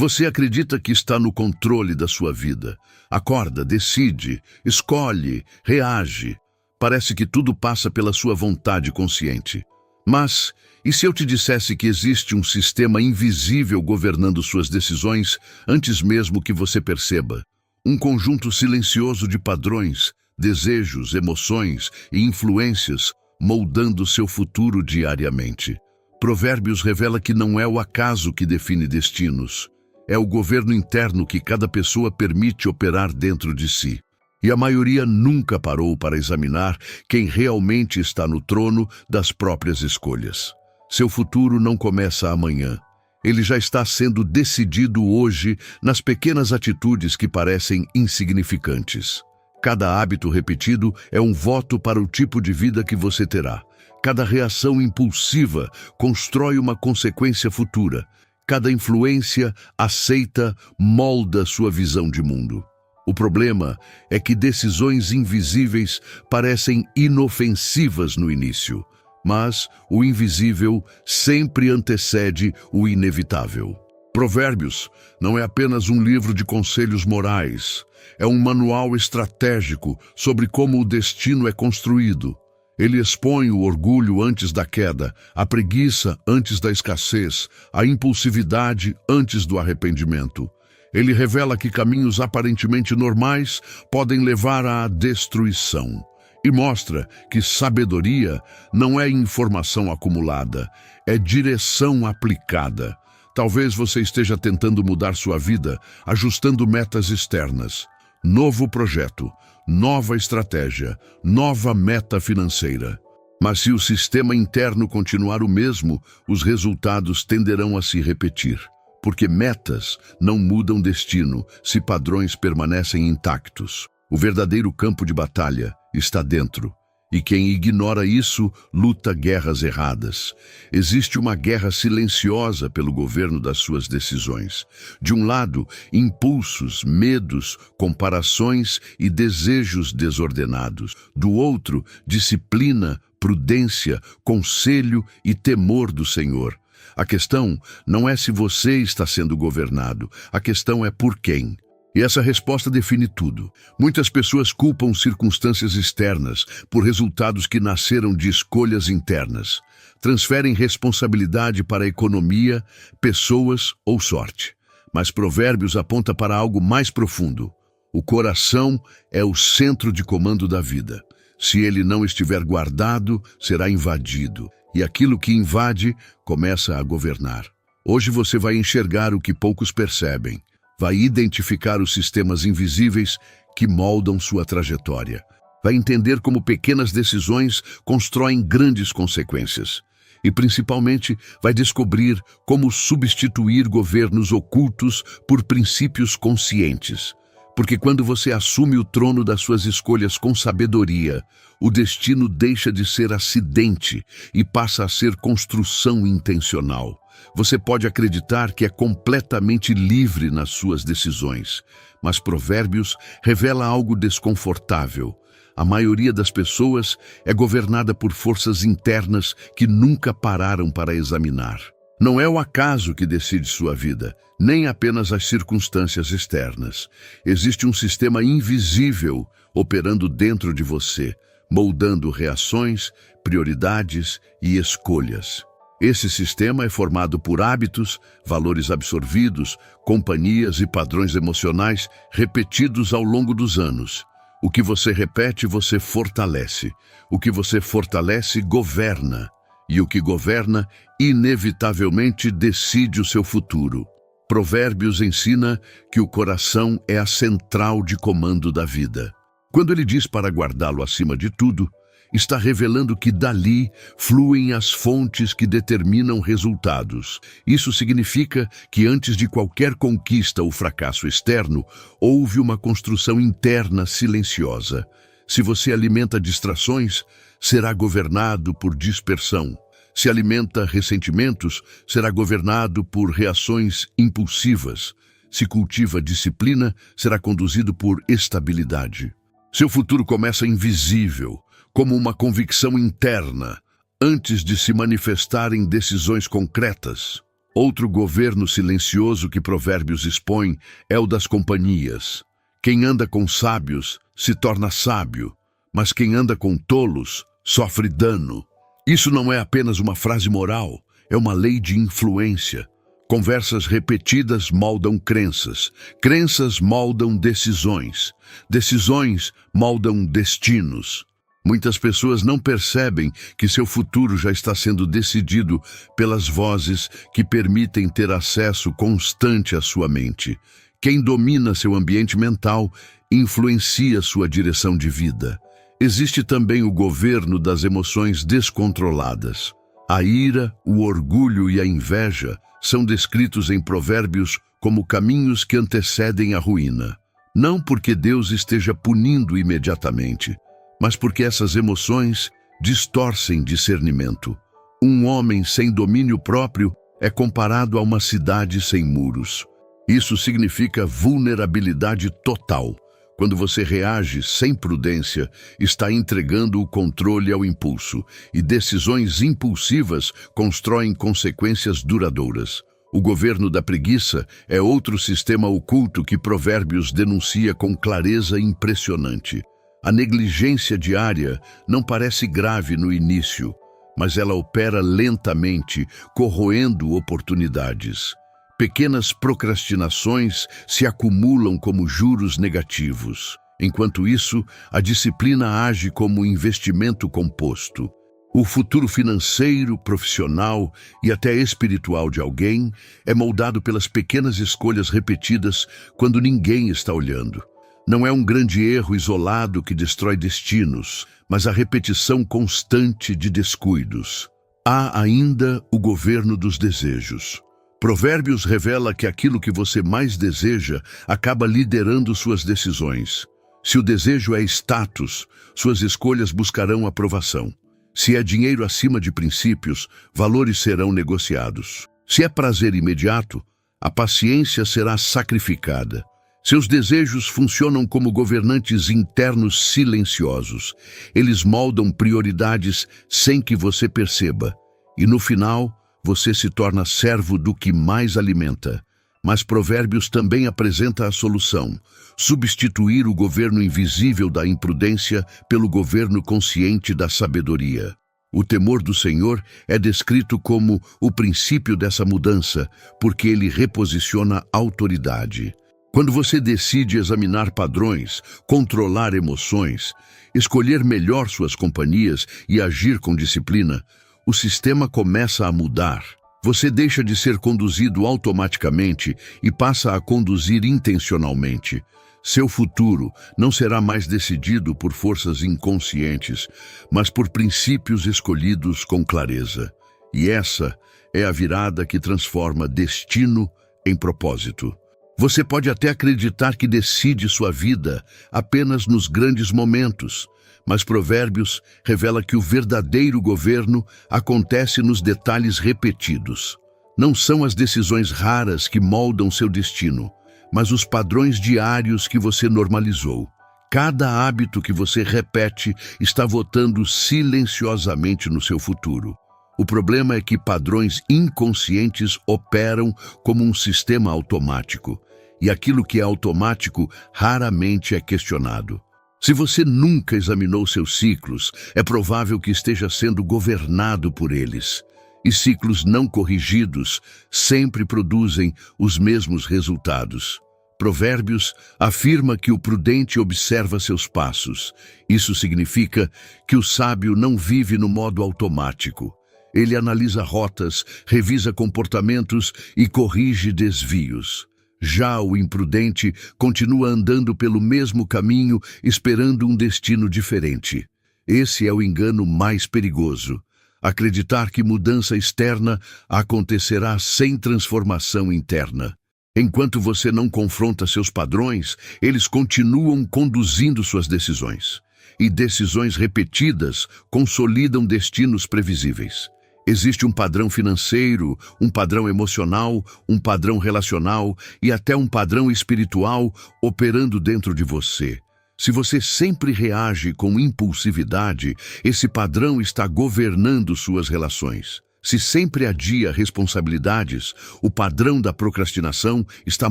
Você acredita que está no controle da sua vida. Acorda, decide, escolhe, reage. Parece que tudo passa pela sua vontade consciente. Mas, e se eu te dissesse que existe um sistema invisível governando suas decisões antes mesmo que você perceba? Um conjunto silencioso de padrões, desejos, emoções e influências moldando seu futuro diariamente. Provérbios revela que não é o acaso que define destinos. É o governo interno que cada pessoa permite operar dentro de si. E a maioria nunca parou para examinar quem realmente está no trono das próprias escolhas. Seu futuro não começa amanhã. Ele já está sendo decidido hoje nas pequenas atitudes que parecem insignificantes. Cada hábito repetido é um voto para o tipo de vida que você terá. Cada reação impulsiva constrói uma consequência futura. Cada influência aceita molda sua visão de mundo. O problema é que decisões invisíveis parecem inofensivas no início, mas o invisível sempre antecede o inevitável. Provérbios não é apenas um livro de conselhos morais, é um manual estratégico sobre como o destino é construído. Ele expõe o orgulho antes da queda, a preguiça antes da escassez, a impulsividade antes do arrependimento. Ele revela que caminhos aparentemente normais podem levar à destruição. E mostra que sabedoria não é informação acumulada, é direção aplicada. Talvez você esteja tentando mudar sua vida, ajustando metas externas. Novo projeto, nova estratégia, nova meta financeira. Mas se o sistema interno continuar o mesmo, os resultados tenderão a se repetir. Porque metas não mudam destino se padrões permanecem intactos. O verdadeiro campo de batalha está dentro. E quem ignora isso, luta guerras erradas. Existe uma guerra silenciosa pelo governo das suas decisões. De um lado, impulsos, medos, comparações e desejos desordenados. Do outro, disciplina, prudência, conselho e temor do Senhor. A questão não é se você está sendo governado, a questão é por quem. E essa resposta define tudo. Muitas pessoas culpam circunstâncias externas por resultados que nasceram de escolhas internas. Transferem responsabilidade para a economia, pessoas ou sorte. Mas Provérbios aponta para algo mais profundo. O coração é o centro de comando da vida. Se ele não estiver guardado, será invadido. E aquilo que invade começa a governar. Hoje você vai enxergar o que poucos percebem. Vai identificar os sistemas invisíveis que moldam sua trajetória. Vai entender como pequenas decisões constroem grandes consequências. E, principalmente, vai descobrir como substituir governos ocultos por princípios conscientes. Porque quando você assume o trono das suas escolhas com sabedoria, o destino deixa de ser acidente e passa a ser construção intencional. Você pode acreditar que é completamente livre nas suas decisões, mas Provérbios revela algo desconfortável. A maioria das pessoas é governada por forças internas que nunca pararam para examinar. Não é o acaso que decide sua vida, nem apenas as circunstâncias externas. Existe um sistema invisível operando dentro de você, moldando reações, prioridades e escolhas. Esse sistema é formado por hábitos, valores absorvidos, companhias e padrões emocionais repetidos ao longo dos anos. O que você repete, você fortalece. O que você fortalece, governa. E o que governa, inevitavelmente decide o seu futuro. Provérbios ensina que o coração é a central de comando da vida. Quando ele diz para guardá-lo acima de tudo, está revelando que dali fluem as fontes que determinam resultados. Isso significa que antes de qualquer conquista ou fracasso externo, houve uma construção interna silenciosa. Se você alimenta distrações, será governado por dispersão. Se alimenta ressentimentos, será governado por reações impulsivas. Se cultiva disciplina, será conduzido por estabilidade. Seu futuro começa invisível, como uma convicção interna, antes de se manifestar em decisões concretas. Outro governo silencioso que Provérbios expõe é o das companhias. Quem anda com sábios se torna sábio, mas quem anda com tolos sofre dano. Isso não é apenas uma frase moral, é uma lei de influência. Conversas repetidas moldam crenças, crenças moldam decisões, decisões moldam destinos. Muitas pessoas não percebem que seu futuro já está sendo decidido pelas vozes que permitem ter acesso constante à sua mente. Quem domina seu ambiente mental influencia sua direção de vida. Existe também o governo das emoções descontroladas. A ira, o orgulho e a inveja são descritos em Provérbios como caminhos que antecedem a ruína. Não porque Deus esteja punindo imediatamente, mas porque essas emoções distorcem discernimento. Um homem sem domínio próprio é comparado a uma cidade sem muros. Isso significa vulnerabilidade total. Quando você reage sem prudência, está entregando o controle ao impulso, e decisões impulsivas constroem consequências duradouras. O governo da preguiça é outro sistema oculto que Provérbios denuncia com clareza impressionante. A negligência diária não parece grave no início, mas ela opera lentamente, corroendo oportunidades. Pequenas procrastinações se acumulam como juros negativos. Enquanto isso, a disciplina age como investimento composto. O futuro financeiro, profissional e até espiritual de alguém é moldado pelas pequenas escolhas repetidas quando ninguém está olhando. Não é um grande erro isolado que destrói destinos, mas a repetição constante de descuidos. Há ainda o governo dos desejos. Provérbios revela que aquilo que você mais deseja acaba liderando suas decisões. Se o desejo é status, suas escolhas buscarão aprovação. Se é dinheiro acima de princípios, valores serão negociados. Se é prazer imediato, a paciência será sacrificada. Seus desejos funcionam como governantes internos silenciosos. Eles moldam prioridades sem que você perceba. E no final, você se torna servo do que mais alimenta. Mas Provérbios também apresenta a solução: substituir o governo invisível da imprudência pelo governo consciente da sabedoria. O temor do Senhor é descrito como o princípio dessa mudança, porque ele reposiciona autoridade. Quando você decide examinar padrões, controlar emoções, escolher melhor suas companhias e agir com disciplina, o sistema começa a mudar. Você deixa de ser conduzido automaticamente e passa a conduzir intencionalmente. Seu futuro não será mais decidido por forças inconscientes, mas por princípios escolhidos com clareza. E essa é a virada que transforma destino em propósito. Você pode até acreditar que decide sua vida apenas nos grandes momentos, mas Provérbios revela que o verdadeiro governo acontece nos detalhes repetidos. Não são as decisões raras que moldam seu destino, mas os padrões diários que você normalizou. Cada hábito que você repete está votando silenciosamente no seu futuro. O problema é que padrões inconscientes operam como um sistema automático, e aquilo que é automático raramente é questionado. Se você nunca examinou seus ciclos, é provável que esteja sendo governado por eles. E ciclos não corrigidos sempre produzem os mesmos resultados. Provérbios afirma que o prudente observa seus passos. Isso significa que o sábio não vive no modo automático. Ele analisa rotas, revisa comportamentos e corrige desvios. Já o imprudente continua andando pelo mesmo caminho, esperando um destino diferente. Esse é o engano mais perigoso: acreditar que mudança externa acontecerá sem transformação interna. Enquanto você não confronta seus padrões, eles continuam conduzindo suas decisões. E decisões repetidas consolidam destinos previsíveis. Existe um padrão financeiro, um padrão emocional, um padrão relacional e até um padrão espiritual operando dentro de você. Se você sempre reage com impulsividade, esse padrão está governando suas relações. Se sempre adia responsabilidades, o padrão da procrastinação está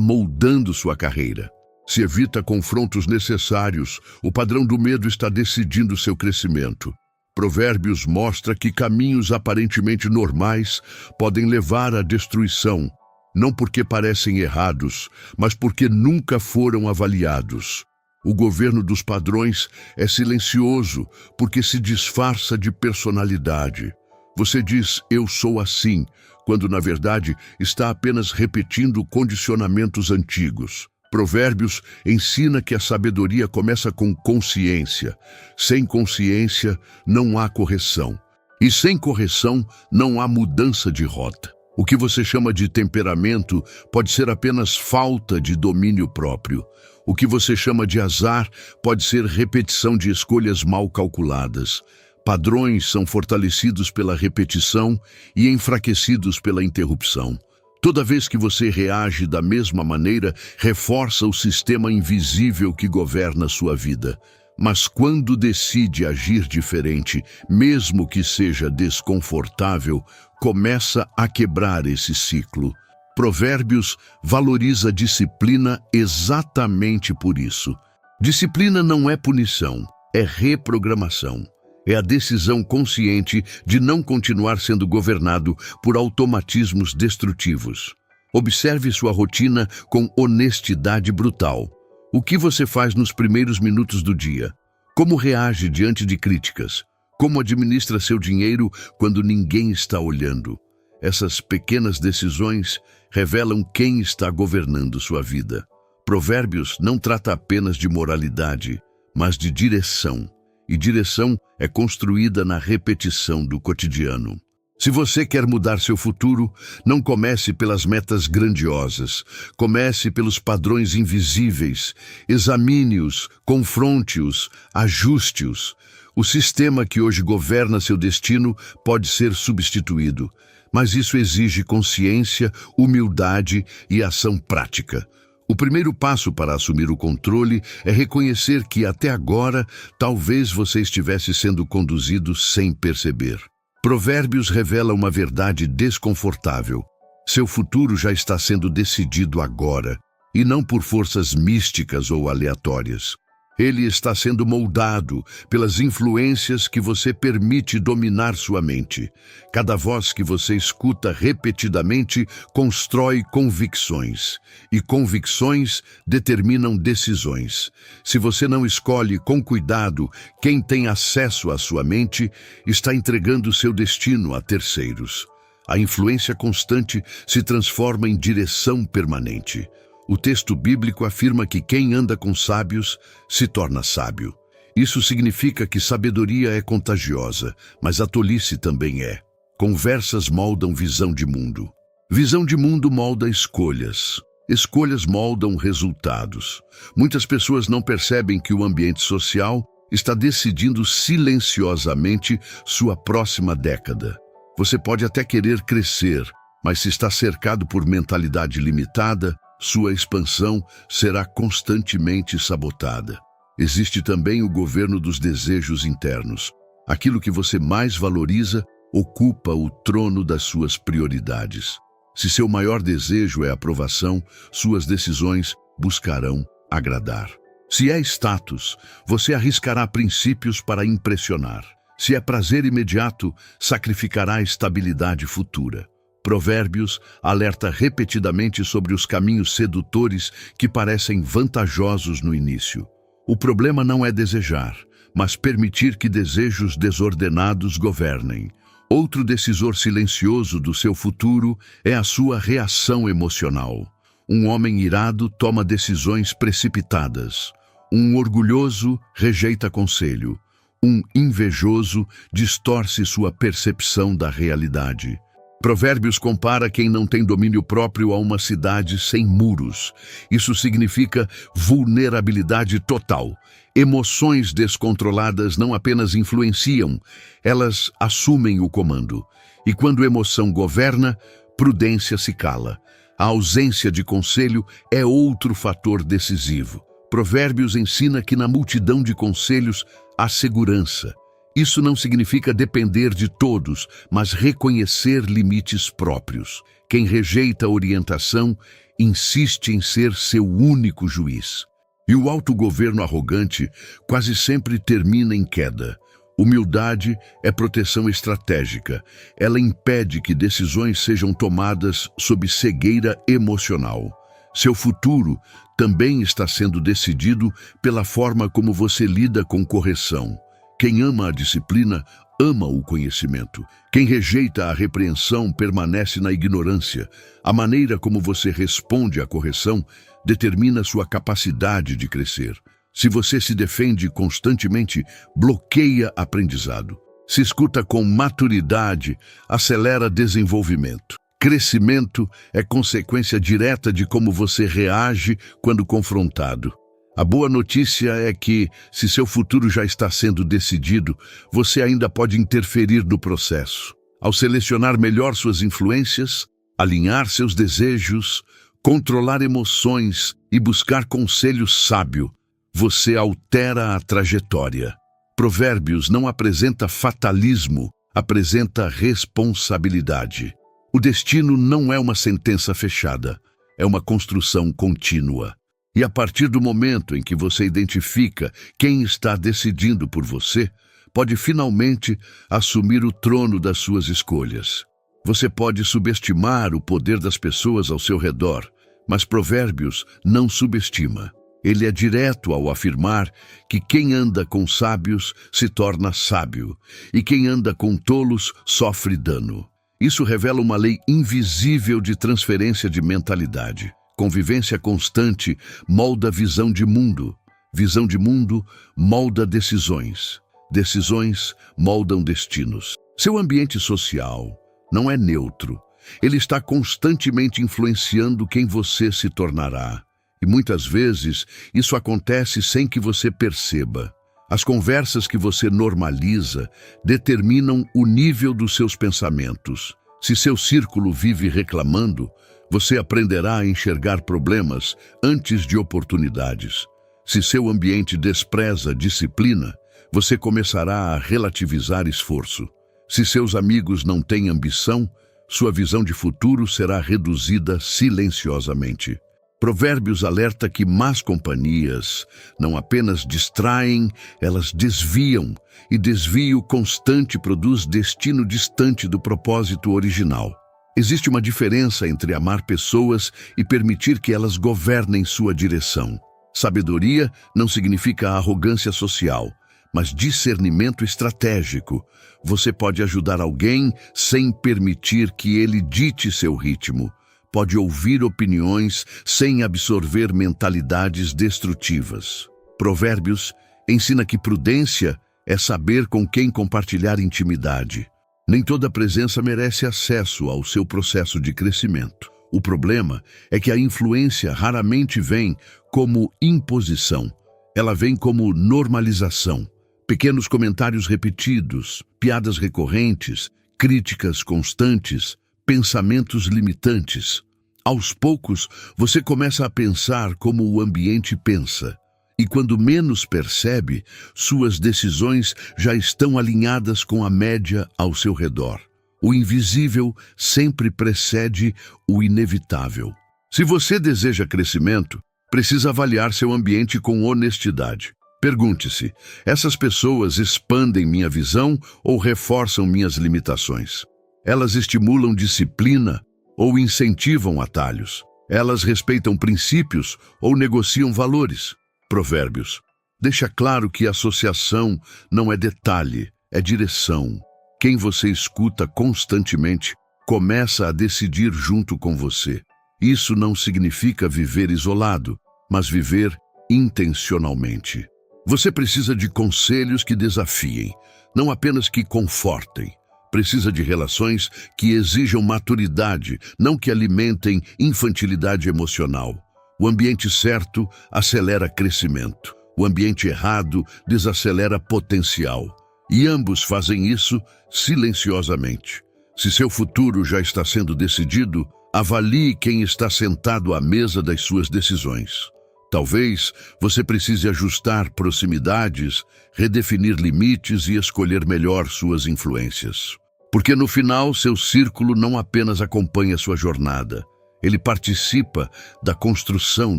moldando sua carreira. Se evita confrontos necessários, o padrão do medo está decidindo seu crescimento. Provérbios mostra que caminhos aparentemente normais podem levar à destruição, não porque parecem errados, mas porque nunca foram avaliados. O governo dos padrões é silencioso porque se disfarça de personalidade. Você diz, eu sou assim, quando na verdade está apenas repetindo condicionamentos antigos. Provérbios ensina que a sabedoria começa com consciência. Sem consciência, não há correção. E sem correção, não há mudança de rota. O que você chama de temperamento pode ser apenas falta de domínio próprio. O que você chama de azar pode ser repetição de escolhas mal calculadas. Padrões são fortalecidos pela repetição e enfraquecidos pela interrupção. Toda vez que você reage da mesma maneira, reforça o sistema invisível que governa sua vida. Mas quando decide agir diferente, mesmo que seja desconfortável, começa a quebrar esse ciclo. Provérbios valoriza a disciplina exatamente por isso. Disciplina não é punição, é reprogramação. É a decisão consciente de não continuar sendo governado por automatismos destrutivos. Observe sua rotina com honestidade brutal. O que você faz nos primeiros minutos do dia? Como reage diante de críticas? Como administra seu dinheiro quando ninguém está olhando? Essas pequenas decisões revelam quem está governando sua vida. Provérbios não trata apenas de moralidade, mas de direção. E direção é construída na repetição do cotidiano. Se você quer mudar seu futuro, não comece pelas metas grandiosas. Comece pelos padrões invisíveis. Examine-os, confronte-os, ajuste-os. O sistema que hoje governa seu destino pode ser substituído, mas isso exige consciência, humildade e ação prática. O primeiro passo para assumir o controle é reconhecer que, até agora, talvez você estivesse sendo conduzido sem perceber. Provérbios revela uma verdade desconfortável. Seu futuro já está sendo decidido agora, e não por forças místicas ou aleatórias. Ele está sendo moldado pelas influências que você permite dominar sua mente. Cada voz que você escuta repetidamente constrói convicções, e convicções determinam decisões. Se você não escolhe com cuidado quem tem acesso à sua mente, está entregando seu destino a terceiros. A influência constante se transforma em direção permanente. O texto bíblico afirma que quem anda com sábios se torna sábio. Isso significa que sabedoria é contagiosa, mas a tolice também é. Conversas moldam visão de mundo. Visão de mundo molda escolhas. Escolhas moldam resultados. Muitas pessoas não percebem que o ambiente social está decidindo silenciosamente sua próxima década. Você pode até querer crescer, mas se está cercado por mentalidade limitada, sua expansão será constantemente sabotada. Existe também o governo dos desejos internos. Aquilo que você mais valoriza ocupa o trono das suas prioridades. Se seu maior desejo é aprovação, suas decisões buscarão agradar. Se é status, você arriscará princípios para impressionar. Se é prazer imediato, sacrificará a estabilidade futura. Provérbios alerta repetidamente sobre os caminhos sedutores que parecem vantajosos no início. O problema não é desejar, mas permitir que desejos desordenados governem. Outro decisor silencioso do seu futuro é a sua reação emocional. Um homem irado toma decisões precipitadas. Um orgulhoso rejeita conselho. Um invejoso distorce sua percepção da realidade. Provérbios compara quem não tem domínio próprio a uma cidade sem muros. Isso significa vulnerabilidade total. Emoções descontroladas não apenas influenciam, elas assumem o comando. E quando emoção governa, prudência se cala. A ausência de conselho é outro fator decisivo. Provérbios ensina que na multidão de conselhos há segurança. Isso não significa depender de todos, mas reconhecer limites próprios. Quem rejeita a orientação insiste em ser seu único juiz. E o autogoverno arrogante quase sempre termina em queda. Humildade é proteção estratégica. Ela impede que decisões sejam tomadas sob cegueira emocional. Seu futuro também está sendo decidido pela forma como você lida com correção. Quem ama a disciplina, ama o conhecimento. Quem rejeita a repreensão permanece na ignorância. A maneira como você responde à correção determina sua capacidade de crescer. Se você se defende constantemente, bloqueia aprendizado. Se escuta com maturidade, acelera desenvolvimento. Crescimento é consequência direta de como você reage quando confrontado. A boa notícia é que, se seu futuro já está sendo decidido, você ainda pode interferir no processo. Ao selecionar melhor suas influências, alinhar seus desejos, controlar emoções e buscar conselho sábio, você altera a trajetória. Provérbios não apresenta fatalismo, apresenta responsabilidade. O destino não é uma sentença fechada, é uma construção contínua. E a partir do momento em que você identifica quem está decidindo por você, pode finalmente assumir o trono das suas escolhas. Você pode subestimar o poder das pessoas ao seu redor, mas Provérbios não subestima. Ele é direto ao afirmar que quem anda com sábios se torna sábio, e quem anda com tolos sofre dano. Isso revela uma lei invisível de transferência de mentalidade. Convivência constante molda visão de mundo. Visão de mundo molda decisões. Decisões moldam destinos. Seu ambiente social não é neutro. Ele está constantemente influenciando quem você se tornará. E muitas vezes isso acontece sem que você perceba. As conversas que você normaliza determinam o nível dos seus pensamentos. Se seu círculo vive reclamando, você aprenderá a enxergar problemas antes de oportunidades. Se seu ambiente despreza disciplina, você começará a relativizar esforço. Se seus amigos não têm ambição, sua visão de futuro será reduzida silenciosamente. Provérbios alerta que más companhias não apenas distraem, elas desviam, e desvio constante produz destino distante do propósito original. Existe uma diferença entre amar pessoas e permitir que elas governem sua direção. Sabedoria não significa arrogância social, mas discernimento estratégico. Você pode ajudar alguém sem permitir que ele dite seu ritmo. Pode ouvir opiniões sem absorver mentalidades destrutivas. Provérbios ensina que prudência é saber com quem compartilhar intimidade. Nem toda presença merece acesso ao seu processo de crescimento. O problema é que a influência raramente vem como imposição. Ela vem como normalização. Pequenos comentários repetidos, piadas recorrentes, críticas constantes, pensamentos limitantes. Aos poucos, você começa a pensar como o ambiente pensa. E quando menos percebe, suas decisões já estão alinhadas com a média ao seu redor. O invisível sempre precede o inevitável. Se você deseja crescimento, precisa avaliar seu ambiente com honestidade. Pergunte-se: essas pessoas expandem minha visão ou reforçam minhas limitações? Elas estimulam disciplina ou incentivam atalhos? Elas respeitam princípios ou negociam valores? Provérbios deixa claro que associação não é detalhe, é direção. Quem você escuta constantemente começa a decidir junto com você. Isso não significa viver isolado, mas viver intencionalmente. Você precisa de conselhos que desafiem, não apenas que confortem. Precisa de relações que exijam maturidade, não que alimentem infantilidade emocional. O ambiente certo acelera crescimento. O ambiente errado desacelera potencial. E ambos fazem isso silenciosamente. Se seu futuro já está sendo decidido, avalie quem está sentado à mesa das suas decisões. Talvez você precise ajustar proximidades, redefinir limites e escolher melhor suas influências. Porque no final, seu círculo não apenas acompanha sua jornada, ele participa da construção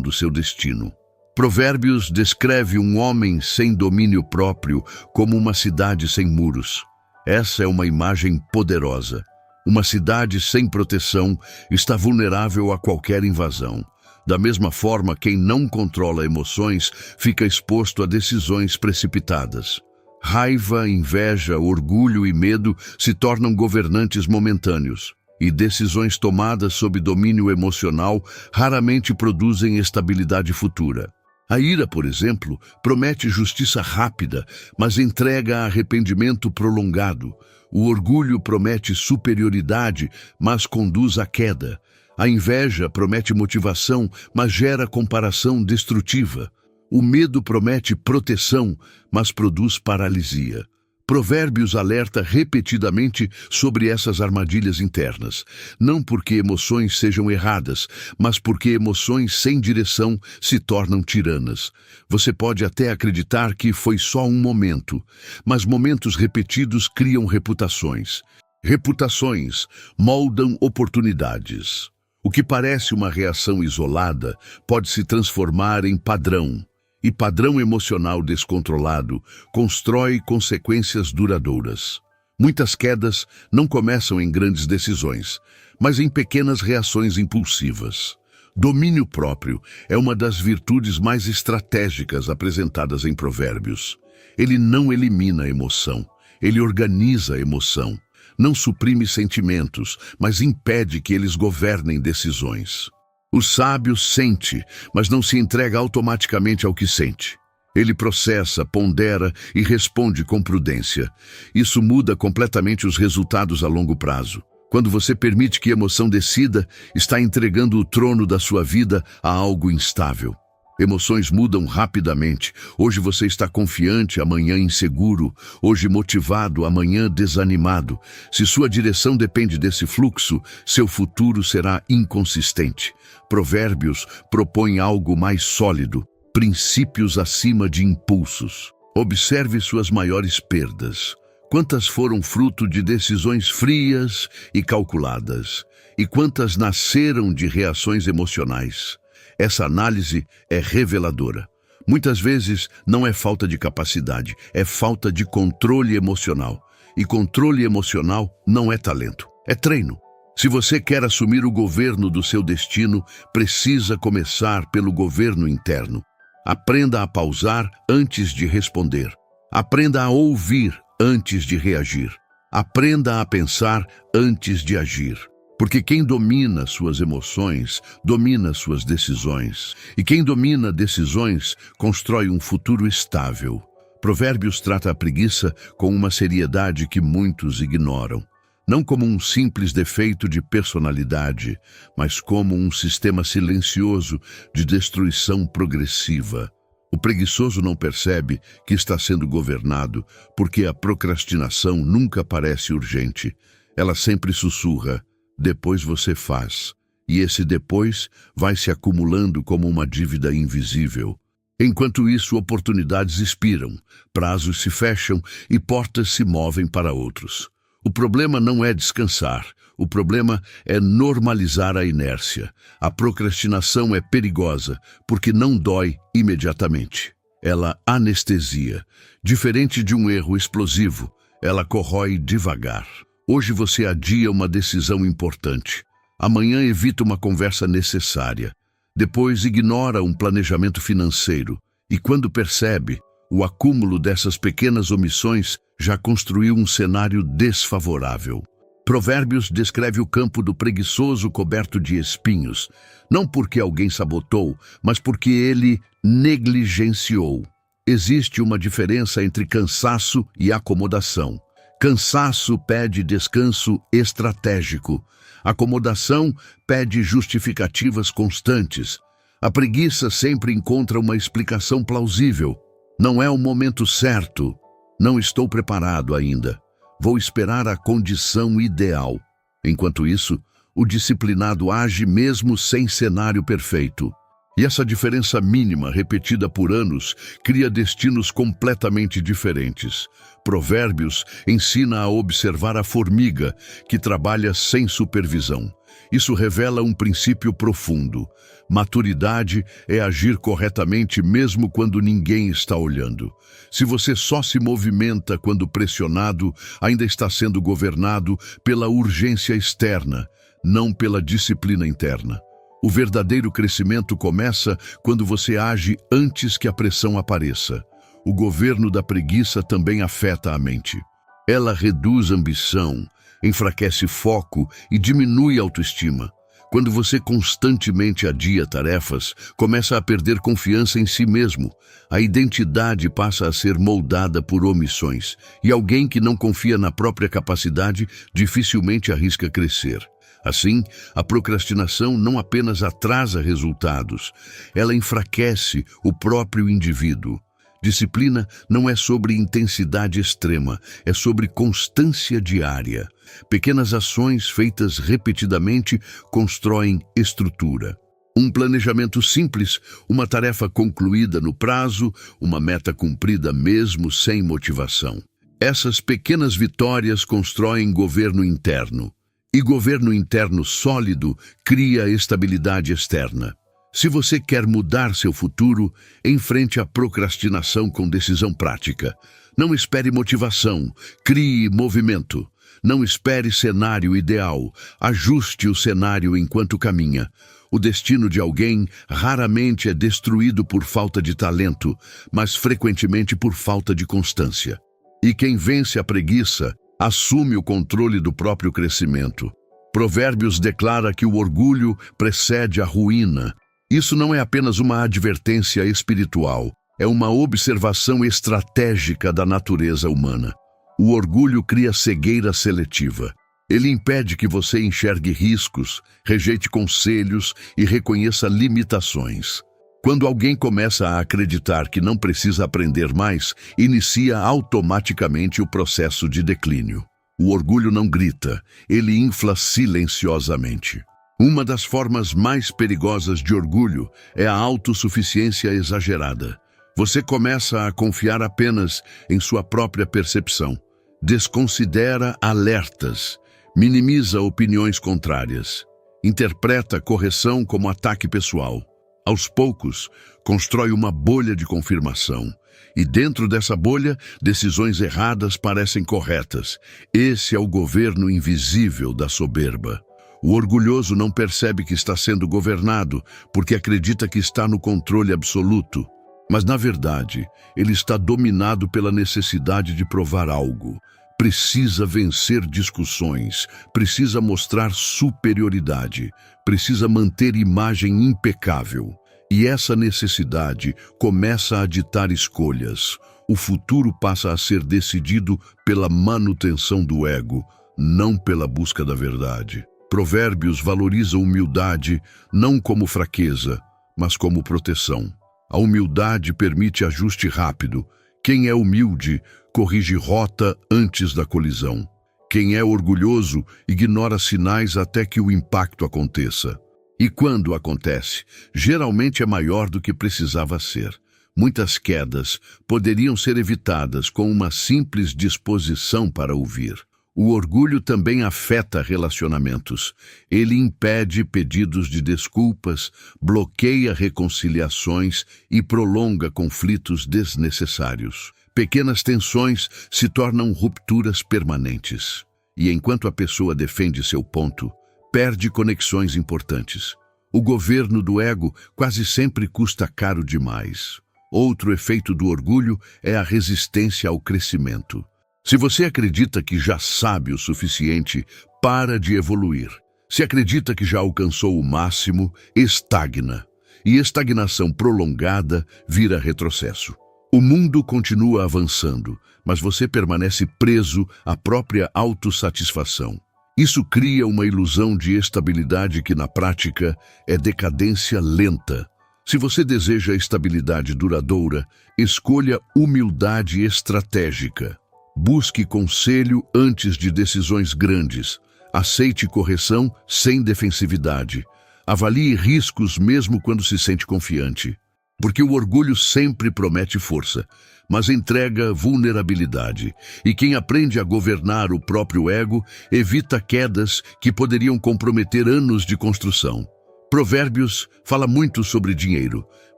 do seu destino. Provérbios descreve um homem sem domínio próprio como uma cidade sem muros. Essa é uma imagem poderosa. Uma cidade sem proteção está vulnerável a qualquer invasão. Da mesma forma, quem não controla emoções fica exposto a decisões precipitadas. Raiva, inveja, orgulho e medo se tornam governantes momentâneos, e decisões tomadas sob domínio emocional raramente produzem estabilidade futura. A ira, por exemplo, promete justiça rápida, mas entrega arrependimento prolongado. O orgulho promete superioridade, mas conduz à queda. A inveja promete motivação, mas gera comparação destrutiva. O medo promete proteção, mas produz paralisia. Provérbios alerta repetidamente sobre essas armadilhas internas, não porque emoções sejam erradas, mas porque emoções sem direção se tornam tiranas. Você pode até acreditar que foi só um momento, mas momentos repetidos criam reputações. Reputações moldam oportunidades. O que parece uma reação isolada pode se transformar em padrão. E padrão emocional descontrolado constrói consequências duradouras. Muitas quedas não começam em grandes decisões, mas em pequenas reações impulsivas. Domínio próprio é uma das virtudes mais estratégicas apresentadas em Provérbios. Ele não elimina a emoção, ele organiza a emoção. Não suprime sentimentos, mas impede que eles governem decisões. O sábio sente, mas não se entrega automaticamente ao que sente. Ele processa, pondera e responde com prudência. Isso muda completamente os resultados a longo prazo. Quando você permite que a emoção decida, está entregando o trono da sua vida a algo instável. Emoções mudam rapidamente. Hoje você está confiante, amanhã inseguro. Hoje motivado, amanhã desanimado. Se sua direção depende desse fluxo, seu futuro será inconsistente. Provérbios propõe algo mais sólido, princípios acima de impulsos. Observe suas maiores perdas. Quantas foram fruto de decisões frias e calculadas? E quantas nasceram de reações emocionais? Essa análise é reveladora. Muitas vezes não é falta de capacidade, é falta de controle emocional. E controle emocional não é talento, é treino. Se você quer assumir o governo do seu destino, precisa começar pelo governo interno. Aprenda a pausar antes de responder. Aprenda a ouvir antes de reagir. Aprenda a pensar antes de agir. Porque quem domina suas emoções, domina suas decisões. E quem domina decisões, constrói um futuro estável. Provérbios trata a preguiça com uma seriedade que muitos ignoram. Não como um simples defeito de personalidade, mas como um sistema silencioso de destruição progressiva. O preguiçoso não percebe que está sendo governado, porque a procrastinação nunca parece urgente. Ela sempre sussurra: depois você faz. E esse depois vai se acumulando como uma dívida invisível. Enquanto isso, oportunidades expiram, prazos se fecham e portas se movem para outros. O problema não é descansar, o problema é normalizar a inércia. A procrastinação é perigosa porque não dói imediatamente. Ela anestesia. Diferente de um erro explosivo, ela corrói devagar. Hoje você adia uma decisão importante. Amanhã evita uma conversa necessária. Depois ignora um planejamento financeiro. E quando percebe, o acúmulo dessas pequenas omissões já construiu um cenário desfavorável. Provérbios descreve o campo do preguiçoso coberto de espinhos, não porque alguém sabotou, mas porque ele negligenciou. Existe uma diferença entre cansaço e acomodação. Cansaço pede descanso estratégico. Acomodação pede justificativas constantes. A preguiça sempre encontra uma explicação plausível. Não é o momento certo. Não estou preparado ainda. Vou esperar a condição ideal. Enquanto isso, o disciplinado age mesmo sem cenário perfeito. E essa diferença mínima, repetida por anos, cria destinos completamente diferentes. Provérbios ensina a observar a formiga, que trabalha sem supervisão. Isso revela um princípio profundo. Maturidade é agir corretamente mesmo quando ninguém está olhando. Se você só se movimenta quando pressionado, ainda está sendo governado pela urgência externa, não pela disciplina interna. O verdadeiro crescimento começa quando você age antes que a pressão apareça. O governo da preguiça também afeta a mente. Ela reduz a ambição, enfraquece foco e diminui a autoestima. Quando você constantemente adia tarefas, começa a perder confiança em si mesmo. A identidade passa a ser moldada por omissões, e alguém que não confia na própria capacidade dificilmente arrisca crescer. Assim, a procrastinação não apenas atrasa resultados, ela enfraquece o próprio indivíduo. Disciplina não é sobre intensidade extrema, é sobre constância diária. Pequenas ações feitas repetidamente constroem estrutura. Um planejamento simples, uma tarefa concluída no prazo, uma meta cumprida mesmo sem motivação. Essas pequenas vitórias constroem governo interno. E governo interno sólido cria estabilidade externa. Se você quer mudar seu futuro, enfrente a procrastinação com decisão prática. Não espere motivação, crie movimento. Não espere cenário ideal, ajuste o cenário enquanto caminha. O destino de alguém raramente é destruído por falta de talento, mas frequentemente por falta de constância. E quem vence a preguiça assume o controle do próprio crescimento. Provérbios declara que o orgulho precede a ruína. Isso não é apenas uma advertência espiritual, é uma observação estratégica da natureza humana. O orgulho cria cegueira seletiva. Ele impede que você enxergue riscos, rejeite conselhos e reconheça limitações. Quando alguém começa a acreditar que não precisa aprender mais, inicia automaticamente o processo de declínio. O orgulho não grita, ele infla silenciosamente. Uma das formas mais perigosas de orgulho é a autossuficiência exagerada. Você começa a confiar apenas em sua própria percepção, desconsidera alertas, minimiza opiniões contrárias, interpreta correção como ataque pessoal. Aos poucos, constrói uma bolha de confirmação. E dentro dessa bolha, decisões erradas parecem corretas. Esse é o governo invisível da soberba. O orgulhoso não percebe que está sendo governado, porque acredita que está no controle absoluto. Mas, na verdade, ele está dominado pela necessidade de provar algo. Precisa vencer discussões, precisa mostrar superioridade, precisa manter imagem impecável. E essa necessidade começa a ditar escolhas. O futuro passa a ser decidido pela manutenção do ego, não pela busca da verdade. Provérbios valoriza a humildade não como fraqueza, mas como proteção. A humildade permite ajuste rápido. Quem é humilde corrige rota antes da colisão. Quem é orgulhoso ignora sinais até que o impacto aconteça. E quando acontece, geralmente é maior do que precisava ser. Muitas quedas poderiam ser evitadas com uma simples disposição para ouvir. O orgulho também afeta relacionamentos. Ele impede pedidos de desculpas, bloqueia reconciliações e prolonga conflitos desnecessários. Pequenas tensões se tornam rupturas permanentes. E enquanto a pessoa defende seu ponto, perde conexões importantes. O governo do ego quase sempre custa caro demais. Outro efeito do orgulho é a resistência ao crescimento. Se você acredita que já sabe o suficiente, para de evoluir. Se acredita que já alcançou o máximo, estagna. E estagnação prolongada vira retrocesso. O mundo continua avançando, mas você permanece preso à própria autossatisfação. Isso cria uma ilusão de estabilidade que, na prática, é decadência lenta. Se você deseja estabilidade duradoura, escolha humildade estratégica. Busque conselho antes de decisões grandes. Aceite correção sem defensividade. Avalie riscos mesmo quando se sente confiante. Porque o orgulho sempre promete força, mas entrega vulnerabilidade. E quem aprende a governar o próprio ego evita quedas que poderiam comprometer anos de construção. Provérbios fala muito sobre dinheiro,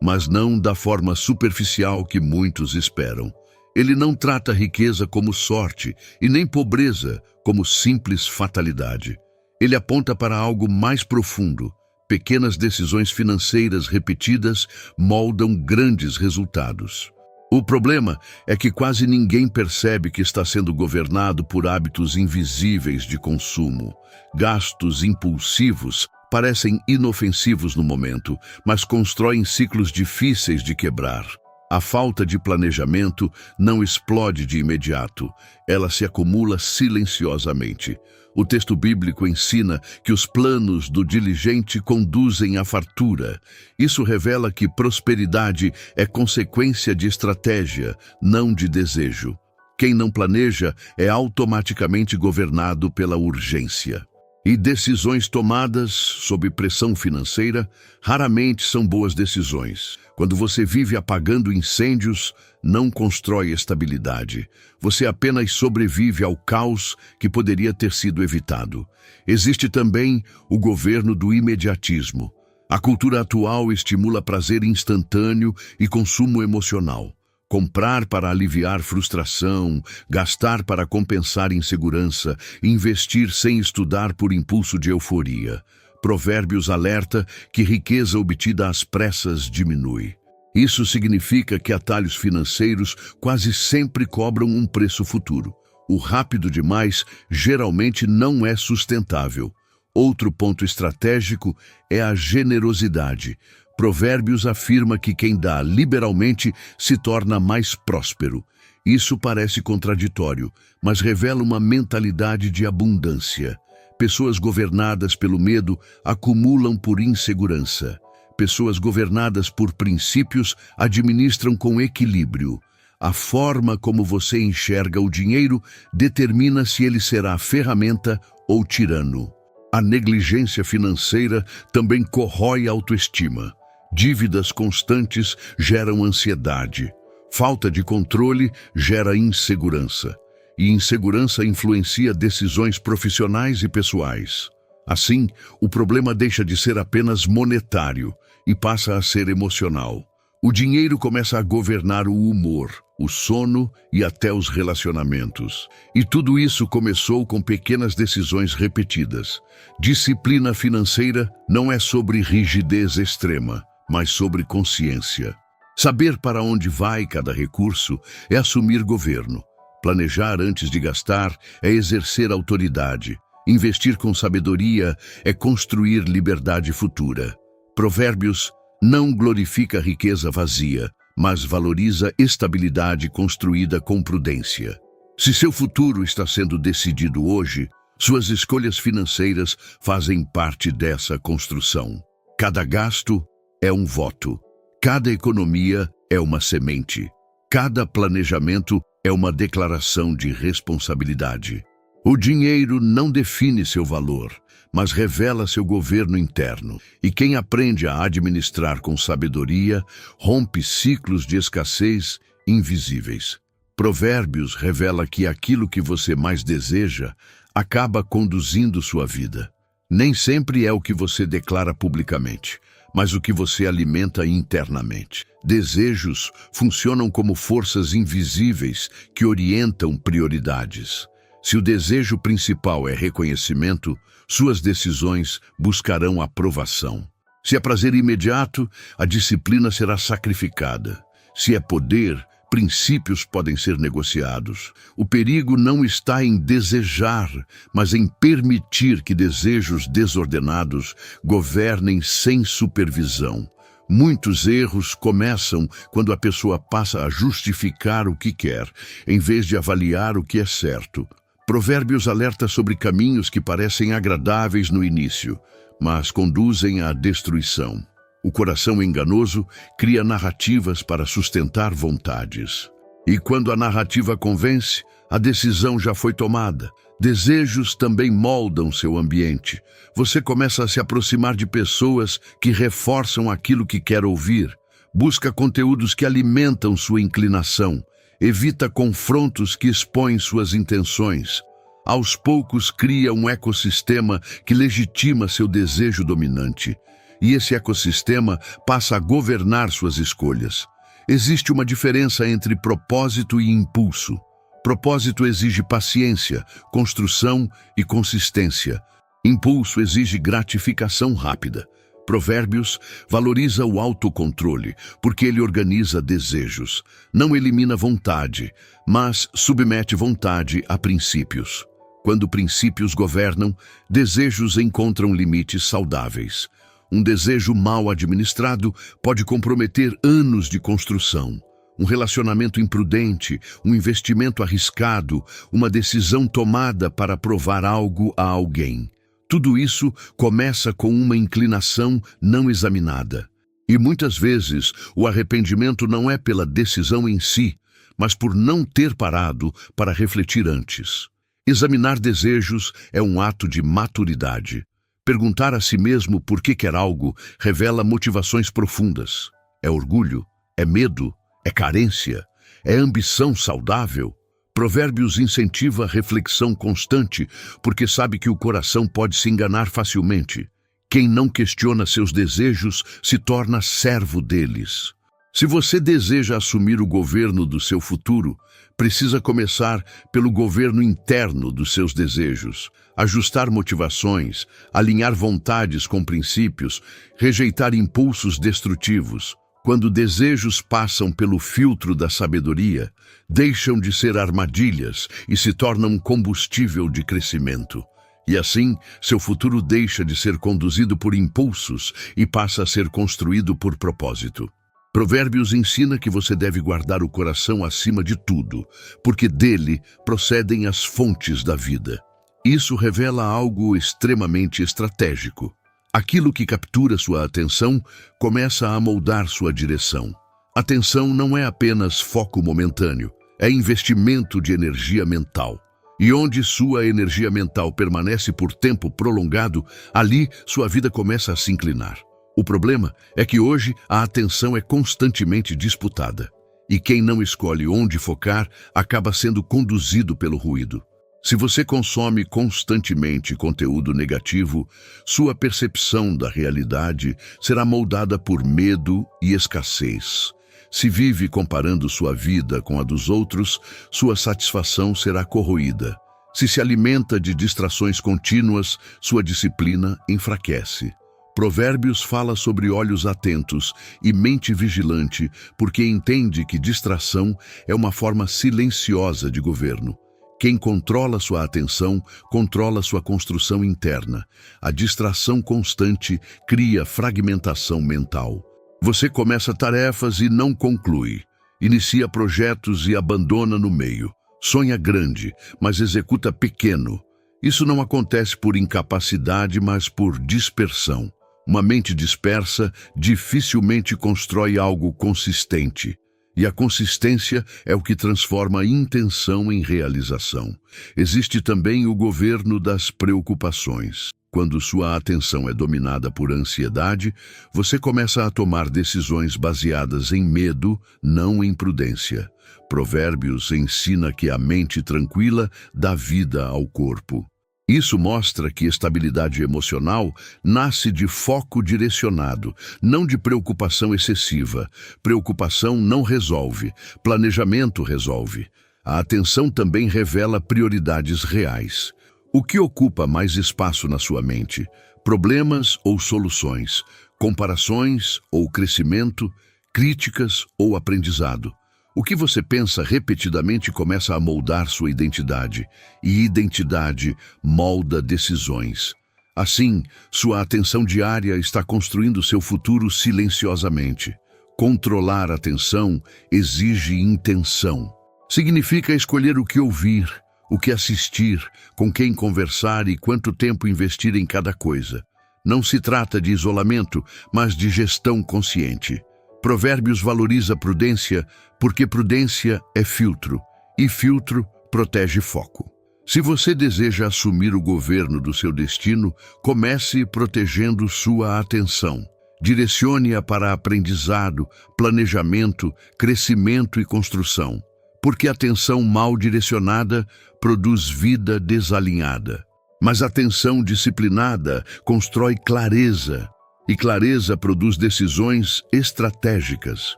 mas não da forma superficial que muitos esperam. Ele não trata a riqueza como sorte e nem pobreza como simples fatalidade. Ele aponta para algo mais profundo. Pequenas decisões financeiras repetidas moldam grandes resultados. O problema é que quase ninguém percebe que está sendo governado por hábitos invisíveis de consumo. Gastos impulsivos parecem inofensivos no momento, mas constroem ciclos difíceis de quebrar. A falta de planejamento não explode de imediato, ela se acumula silenciosamente. O texto bíblico ensina que os planos do diligente conduzem à fartura. Isso revela que prosperidade é consequência de estratégia, não de desejo. Quem não planeja é automaticamente governado pela urgência. E decisões tomadas sob pressão financeira raramente são boas decisões. Quando você vive apagando incêndios, não constrói estabilidade. Você apenas sobrevive ao caos que poderia ter sido evitado. Existe também o governo do imediatismo. A cultura atual estimula prazer instantâneo e consumo emocional. Comprar para aliviar frustração, gastar para compensar insegurança, investir sem estudar por impulso de euforia. Provérbios alerta que riqueza obtida às pressas diminui. Isso significa que atalhos financeiros quase sempre cobram um preço futuro. O rápido demais geralmente não é sustentável. Outro ponto estratégico é a generosidade. Provérbios afirma que quem dá liberalmente se torna mais próspero. Isso parece contraditório, mas revela uma mentalidade de abundância. Pessoas governadas pelo medo acumulam por insegurança. Pessoas governadas por princípios administram com equilíbrio. A forma como você enxerga o dinheiro determina se ele será ferramenta ou tirano. A negligência financeira também corrói a autoestima. Dívidas constantes geram ansiedade. Falta de controle gera insegurança. E insegurança influencia decisões profissionais e pessoais. Assim, o problema deixa de ser apenas monetário e passa a ser emocional. O dinheiro começa a governar o humor, o sono e até os relacionamentos. E tudo isso começou com pequenas decisões repetidas. Disciplina financeira não é sobre rigidez extrema, mas sobre consciência. Saber para onde vai cada recurso é assumir governo. Planejar antes de gastar é exercer autoridade. Investir com sabedoria é construir liberdade futura. Provérbios não glorifica a riqueza vazia, mas valoriza estabilidade construída com prudência. Se seu futuro está sendo decidido hoje, suas escolhas financeiras fazem parte dessa construção. Cada gasto é um voto. Cada economia é uma semente. Cada planejamento é uma declaração de responsabilidade. O dinheiro não define seu valor, mas revela seu governo interno. E quem aprende a administrar com sabedoria, rompe ciclos de escassez invisíveis. Provérbios revela que aquilo que você mais deseja acaba conduzindo sua vida. Nem sempre é o que você declara publicamente, mas o que você alimenta internamente. Desejos funcionam como forças invisíveis que orientam prioridades. Se o desejo principal é reconhecimento, suas decisões buscarão aprovação. Se é prazer imediato, a disciplina será sacrificada. Se é poder, princípios podem ser negociados. O perigo não está em desejar, mas em permitir que desejos desordenados governem sem supervisão. Muitos erros começam quando a pessoa passa a justificar o que quer, em vez de avaliar o que é certo. Provérbios alerta sobre caminhos que parecem agradáveis no início, mas conduzem à destruição. O coração enganoso cria narrativas para sustentar vontades. E quando a narrativa convence, a decisão já foi tomada. Desejos também moldam seu ambiente. Você começa a se aproximar de pessoas que reforçam aquilo que quer ouvir. Busca conteúdos que alimentam sua inclinação. Evita confrontos que expõem suas intenções. Aos poucos cria um ecossistema que legitima seu desejo dominante. E esse ecossistema passa a governar suas escolhas. Existe uma diferença entre propósito e impulso. Propósito exige paciência, construção e consistência. Impulso exige gratificação rápida. Provérbios valoriza o autocontrole, porque ele organiza desejos. Não elimina vontade, mas submete vontade a princípios. Quando princípios governam, desejos encontram limites saudáveis. Um desejo mal administrado pode comprometer anos de construção. Um relacionamento imprudente, um investimento arriscado, uma decisão tomada para provar algo a alguém. Tudo isso começa com uma inclinação não examinada. E muitas vezes o arrependimento não é pela decisão em si, mas por não ter parado para refletir antes. Examinar desejos é um ato de maturidade. Perguntar a si mesmo por que quer algo revela motivações profundas. É orgulho? É medo? É carência? É ambição saudável? Provérbios incentiva a reflexão constante, porque sabe que o coração pode se enganar facilmente. Quem não questiona seus desejos se torna servo deles. Se você deseja assumir o governo do seu futuro, precisa começar pelo governo interno dos seus desejos. Ajustar motivações, alinhar vontades com princípios, rejeitar impulsos destrutivos. Quando desejos passam pelo filtro da sabedoria, deixam de ser armadilhas e se tornam combustível de crescimento. E assim, seu futuro deixa de ser conduzido por impulsos e passa a ser construído por propósito. Provérbios ensina que você deve guardar o coração acima de tudo, porque dele procedem as fontes da vida. Isso revela algo extremamente estratégico. Aquilo que captura sua atenção começa a moldar sua direção. Atenção não é apenas foco momentâneo, é investimento de energia mental. E onde sua energia mental permanece por tempo prolongado, ali sua vida começa a se inclinar. O problema é que hoje a atenção é constantemente disputada. E quem não escolhe onde focar acaba sendo conduzido pelo ruído. Se você consome constantemente conteúdo negativo, sua percepção da realidade será moldada por medo e escassez. Se vive comparando sua vida com a dos outros, sua satisfação será corroída. Se se alimenta de distrações contínuas, sua disciplina enfraquece. Provérbios fala sobre olhos atentos e mente vigilante, porque entende que distração é uma forma silenciosa de governo. Quem controla sua atenção, controla sua construção interna. A distração constante cria fragmentação mental. Você começa tarefas e não conclui. Inicia projetos e abandona no meio. Sonha grande, mas executa pequeno. Isso não acontece por incapacidade, mas por dispersão. Uma mente dispersa dificilmente constrói algo consistente. E a consistência é o que transforma a intenção em realização. Existe também o governo das preocupações. Quando sua atenção é dominada por ansiedade, você começa a tomar decisões baseadas em medo, não em prudência. Provérbios ensina que a mente tranquila dá vida ao corpo. Isso mostra que estabilidade emocional nasce de foco direcionado, não de preocupação excessiva. Preocupação não resolve, planejamento resolve. A atenção também revela prioridades reais. O que ocupa mais espaço na sua mente? Problemas ou soluções? Comparações ou crescimento? Críticas ou aprendizado? O que você pensa repetidamente começa a moldar sua identidade, e identidade molda decisões. Assim, sua atenção diária está construindo seu futuro silenciosamente. Controlar a atenção exige intenção. Significa escolher o que ouvir, o que assistir, com quem conversar e quanto tempo investir em cada coisa. Não se trata de isolamento, mas de gestão consciente. Provérbios valoriza prudência porque prudência é filtro, e filtro protege foco. Se você deseja assumir o governo do seu destino, comece protegendo sua atenção. Direcione-a para aprendizado, planejamento, crescimento e construção, porque a atenção mal direcionada produz vida desalinhada. Mas a atenção disciplinada constrói clareza, e clareza produz decisões estratégicas.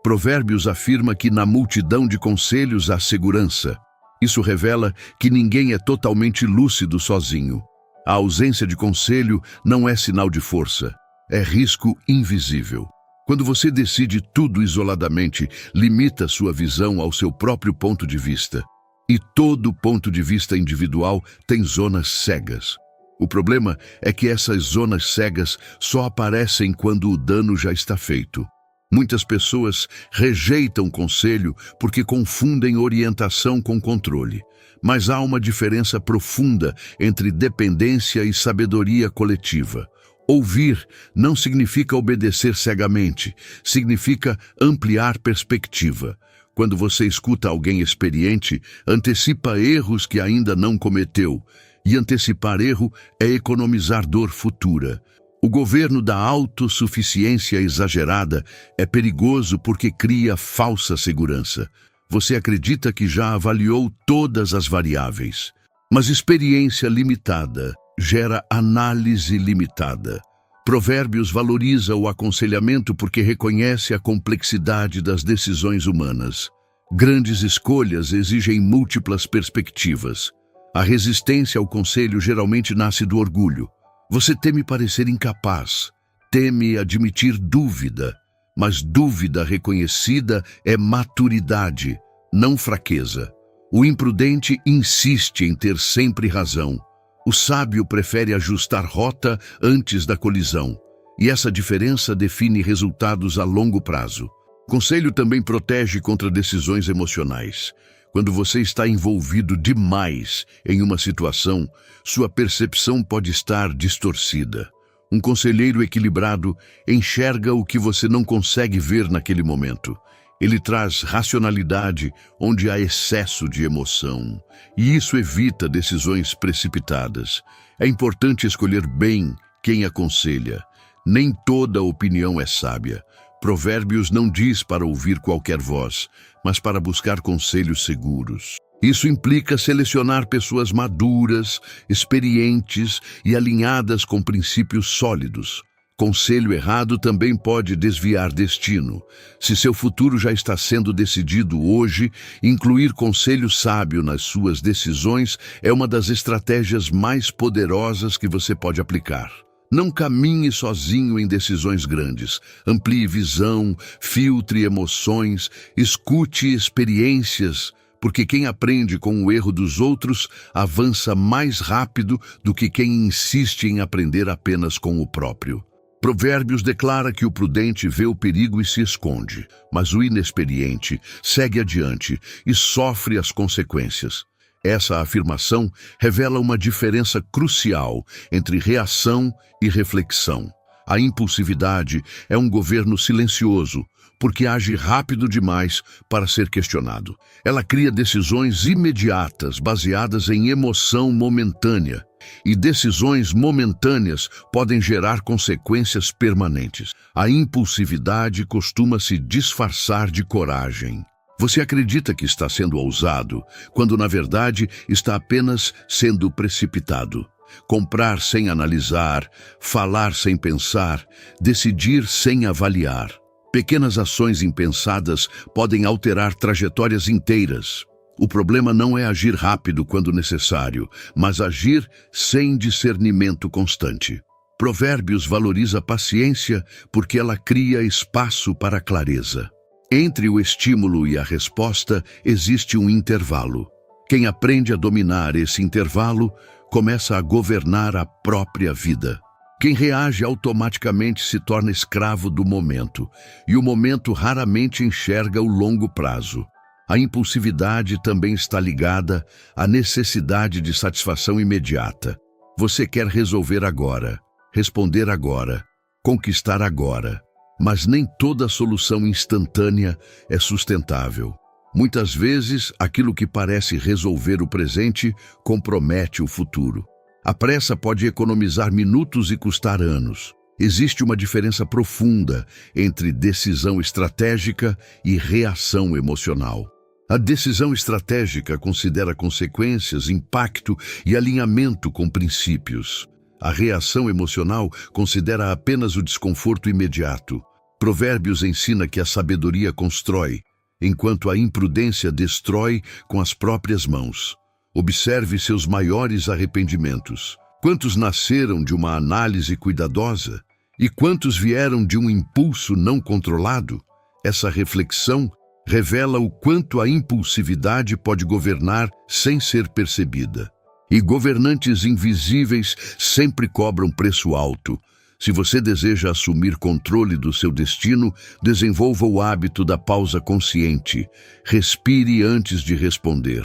Provérbios afirma que na multidão de conselhos há segurança. Isso revela que ninguém é totalmente lúcido sozinho. A ausência de conselho não é sinal de força, é risco invisível. Quando você decide tudo isoladamente, limita sua visão ao seu próprio ponto de vista. E todo ponto de vista individual tem zonas cegas. O problema é que essas zonas cegas só aparecem quando o dano já está feito. Muitas pessoas rejeitam conselho porque confundem orientação com controle. Mas há uma diferença profunda entre dependência e sabedoria coletiva. Ouvir não significa obedecer cegamente, significa ampliar perspectiva. Quando você escuta alguém experiente, antecipa erros que ainda não cometeu. E antecipar erro é economizar dor futura. O governo da autossuficiência exagerada é perigoso porque cria falsa segurança. Você acredita que já avaliou todas as variáveis, mas experiência limitada gera análise limitada. Provérbios valoriza o aconselhamento porque reconhece a complexidade das decisões humanas. Grandes escolhas exigem múltiplas perspectivas. A resistência ao conselho geralmente nasce do orgulho. Você teme parecer incapaz, teme admitir dúvida, mas dúvida reconhecida é maturidade, não fraqueza. O imprudente insiste em ter sempre razão. O sábio prefere ajustar rota antes da colisão, e essa diferença define resultados a longo prazo. Conselho também protege contra decisões emocionais. Quando você está envolvido demais em uma situação, sua percepção pode estar distorcida. Um conselheiro equilibrado enxerga o que você não consegue ver naquele momento. Ele traz racionalidade onde há excesso de emoção, e isso evita decisões precipitadas. É importante escolher bem quem aconselha. Nem toda opinião é sábia. Provérbios não diz para ouvir qualquer voz, mas para buscar conselhos seguros. Isso implica selecionar pessoas maduras, experientes e alinhadas com princípios sólidos. Conselho errado também pode desviar destino. Se seu futuro já está sendo decidido hoje, incluir conselho sábio nas suas decisões é uma das estratégias mais poderosas que você pode aplicar. Não caminhe sozinho em decisões grandes. Amplie visão, filtre emoções, escute experiências, porque quem aprende com o erro dos outros avança mais rápido do que quem insiste em aprender apenas com o próprio. Provérbios declara que o prudente vê o perigo e se esconde, mas o inexperiente segue adiante e sofre as consequências. Essa afirmação revela uma diferença crucial entre reação e reflexão. A impulsividade é um governo silencioso, porque age rápido demais para ser questionado. Ela cria decisões imediatas baseadas em emoção momentânea, e decisões momentâneas podem gerar consequências permanentes. A impulsividade costuma se disfarçar de coragem. Você acredita que está sendo ousado, quando na verdade está apenas sendo precipitado. Comprar sem analisar, falar sem pensar, decidir sem avaliar. Pequenas ações impensadas podem alterar trajetórias inteiras. O problema não é agir rápido quando necessário, mas agir sem discernimento constante. Provérbios valoriza a paciência porque ela cria espaço para a clareza. Entre o estímulo e a resposta existe um intervalo. Quem aprende a dominar esse intervalo começa a governar a própria vida. Quem reage automaticamente se torna escravo do momento, e o momento raramente enxerga o longo prazo. A impulsividade também está ligada à necessidade de satisfação imediata. Você quer resolver agora, responder agora, conquistar agora. Mas nem toda solução instantânea é sustentável. Muitas vezes, aquilo que parece resolver o presente compromete o futuro. A pressa pode economizar minutos e custar anos. Existe uma diferença profunda entre decisão estratégica e reação emocional. A decisão estratégica considera consequências, impacto e alinhamento com princípios. A reação emocional considera apenas o desconforto imediato. Provérbios ensina que a sabedoria constrói, enquanto a imprudência destrói com as próprias mãos. Observe seus maiores arrependimentos. Quantos nasceram de uma análise cuidadosa? E quantos vieram de um impulso não controlado? Essa reflexão revela o quanto a impulsividade pode governar sem ser percebida. E governantes invisíveis sempre cobram preço alto. Se você deseja assumir controle do seu destino, desenvolva o hábito da pausa consciente. Respire antes de responder.